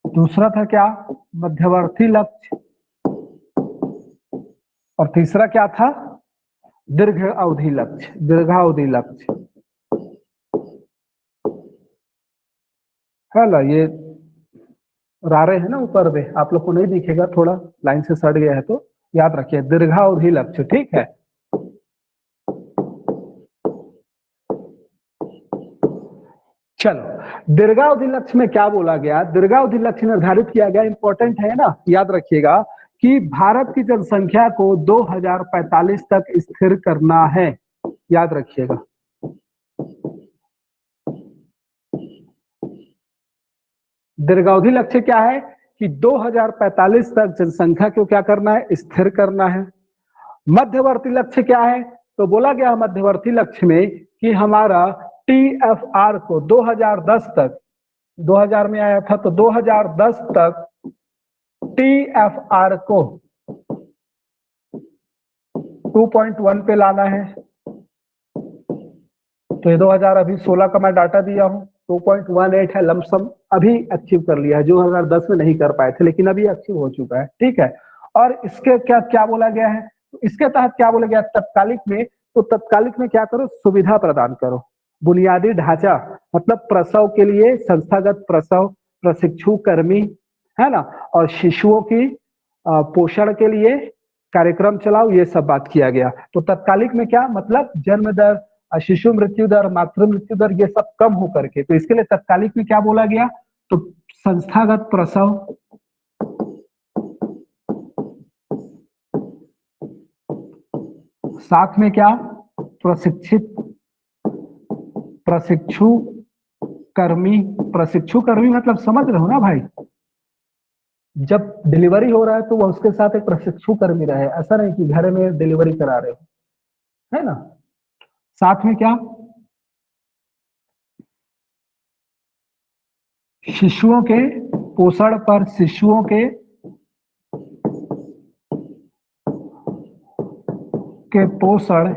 दूसरा था क्या? मध्यवर्ती लक्ष्य, और तीसरा क्या था? दीर्घ अवधि लक्ष्य, दीर्घावधि लक्ष्य है ना। ये रारे है ना ऊपर में, आप लोग को नहीं दिखेगा, थोड़ा लाइन से सट गया है, तो याद रखिए दीर्घावधि लक्ष्य, ठीक है। चलो, दीर्घावधि लक्ष्य में क्या बोला गया? दीर्घावधि लक्ष्य निर्धारित किया गया, इंपॉर्टेंट है ना, याद रखिएगा कि भारत की जनसंख्या को 2045 तक स्थिर करना है, याद रखिएगा। दीर्घावधि लक्ष्य क्या है कि 2045 तक जनसंख्या को क्या करना है? स्थिर करना है। मध्यवर्ती लक्ष्य क्या है? तो बोला गया मध्यवर्ती लक्ष्य में कि हमारा TFR को 2010 तक, 2000 में आया था तो 2010 तक TFR को 2.1 पे लाना है। तो ये 2016 का मैं डाटा दिया हूं, 2.18 है लमसम, अभी अचीव कर लिया है, जो 2010 में नहीं कर पाए थे, लेकिन अभी अचीव हो चुका है, ठीक है। और इसके क्या क्या बोला गया है? इसके तहत क्या बोला गया तत्कालिक में? तो तत्कालिक में क्या करो? सुविधा प्रदान करो, बुनियादी ढांचा, मतलब प्रसव के लिए संस्थागत प्रसव प्रशिक्षु कर्मी, है ना, और शिशुओं की पोषण के लिए कार्यक्रम चलाओ, ये सब बात किया गया। तो तत्कालिक में क्या मतलब? जन्म दर, शिशु मृत्यु दर, मातृ मृत्यु दर, ये सब कम हो करके, तो इसके लिए तत्कालिक में क्या बोला गया? तो संस्थागत प्रसव, साथ में क्या? प्रशिक्षु कर्मी। प्रशिक्षु कर्मी मतलब समझ रहे हो ना भाई, जब डिलीवरी हो रहा है तो वह उसके साथ एक प्रशिक्षु कर्मी रहे, ऐसा नहीं कि घर में डिलीवरी करा रहे हो, है ना। साथ में क्या? शिशुओं के पोषण पर, शिशुओं के पोषण,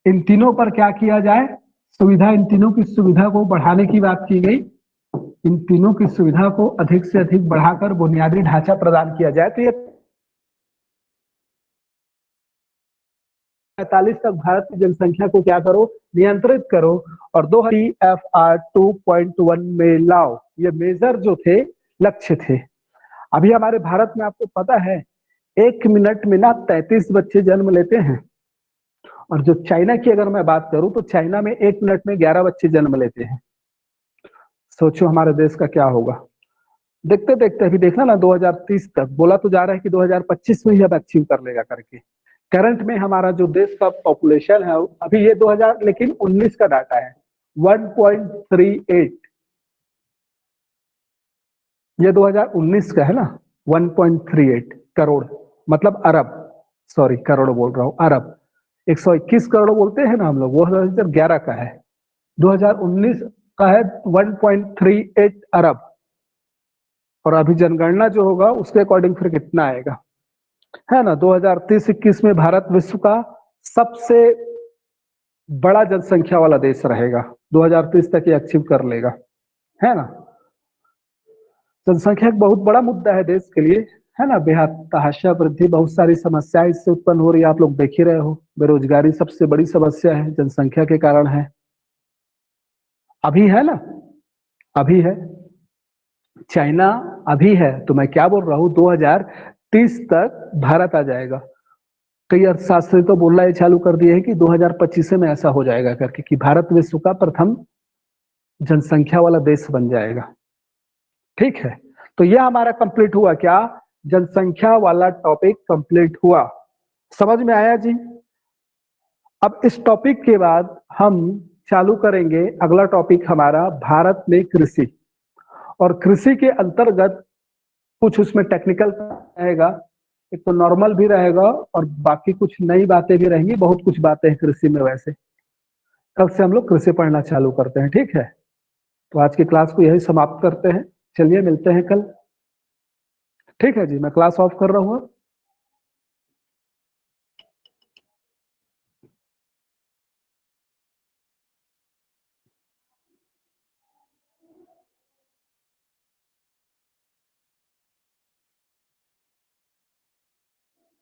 इन तीनों पर क्या किया जाए? सुविधा, इन तीनों की सुविधा को बढ़ाने की बात की गई। इन तीनों की सुविधा को अधिक से अधिक बढ़ाकर बुनियादी ढांचा प्रदान किया जाए। तो ये 45 तक भारत की जनसंख्या को क्या करो? नियंत्रित करो, और 2000 TFR 2.1 में लाओ। ये मेजर जो थे, लक्ष्य थे। अभी हमारे भारत में आपको पता है 1 मिनट में ना 33 बच्चे जन्म लेते हैं, और जो चाइना की अगर मैं बात करूं तो चाइना में 1 मिनट में 11 बच्चे जन्म लेते हैं। सोचो हमारे देश का क्या होगा। देखते देखते अभी देखना ना 2030 तक, बोला तो जा रहा है कि 2025 में ही अब अचीव कर लेगा करके। करंट में हमारा जो देश का पॉपुलेशन है अभी ये 2000 लेकिन 19 का डाटा है 1.38, ये 2019 का है ना, 1.38 करोड़, मतलब अरब, सॉरी करोड़ बोल रहा हूँ, अरब। 121 करोड़ बोलते हैं ना हम लोग, वो 2011 का है, 2019 का है 1.38 अरब। और अभी जनगणना जो होगा उसके अकॉर्डिंग फिर कितना आएगा, है ना। 2030-21 में भारत विश्व का सबसे बड़ा जनसंख्या वाला देश रहेगा, 2030 तक ये अचीव कर लेगा, है ना। जनसंख्या एक बहुत बड़ा मुद्दा है देश के लिए, है ना। बेतहाशा वृद्धि, बहुत सारी समस्याएं इससे उत्पन्न हो रही है, आप लोग देख ही रहे हो। बेरोजगारी सबसे बड़ी समस्या है, जनसंख्या के कारण है, अभी है ना, अभी है। चाइना अभी है, तो मैं क्या बोल रहा हूँ 2030 तक भारत आ जाएगा। कई अर्थशास्त्री तो बोलना ये चालू कर दिए हैं कि 2025 में ऐसा हो जाएगा करके कि भारत विश्व का प्रथम जनसंख्या वाला देश बन जाएगा। ठीक है, तो यह हमारा कंप्लीट हुआ क्या, जनसंख्या वाला टॉपिक कंप्लीट हुआ। समझ में आया जी? अब इस टॉपिक के बाद हम चालू करेंगे अगला टॉपिक हमारा भारत में कृषि, और कृषि के अंतर्गत कुछ उसमें टेक्निकल रहेगा, एक तो नॉर्मल भी रहेगा और बाकी कुछ नई बातें भी रहेंगी। बहुत कुछ बातें हैं कृषि में। वैसे कल से हम लोग कृषि पढ़ना चालू करते हैं। ठीक है, तो आज की क्लास को यही समाप्त करते हैं। चलिए मिलते हैं कल। ठीक है जी, मैं क्लास ऑफ कर रहा हूँ।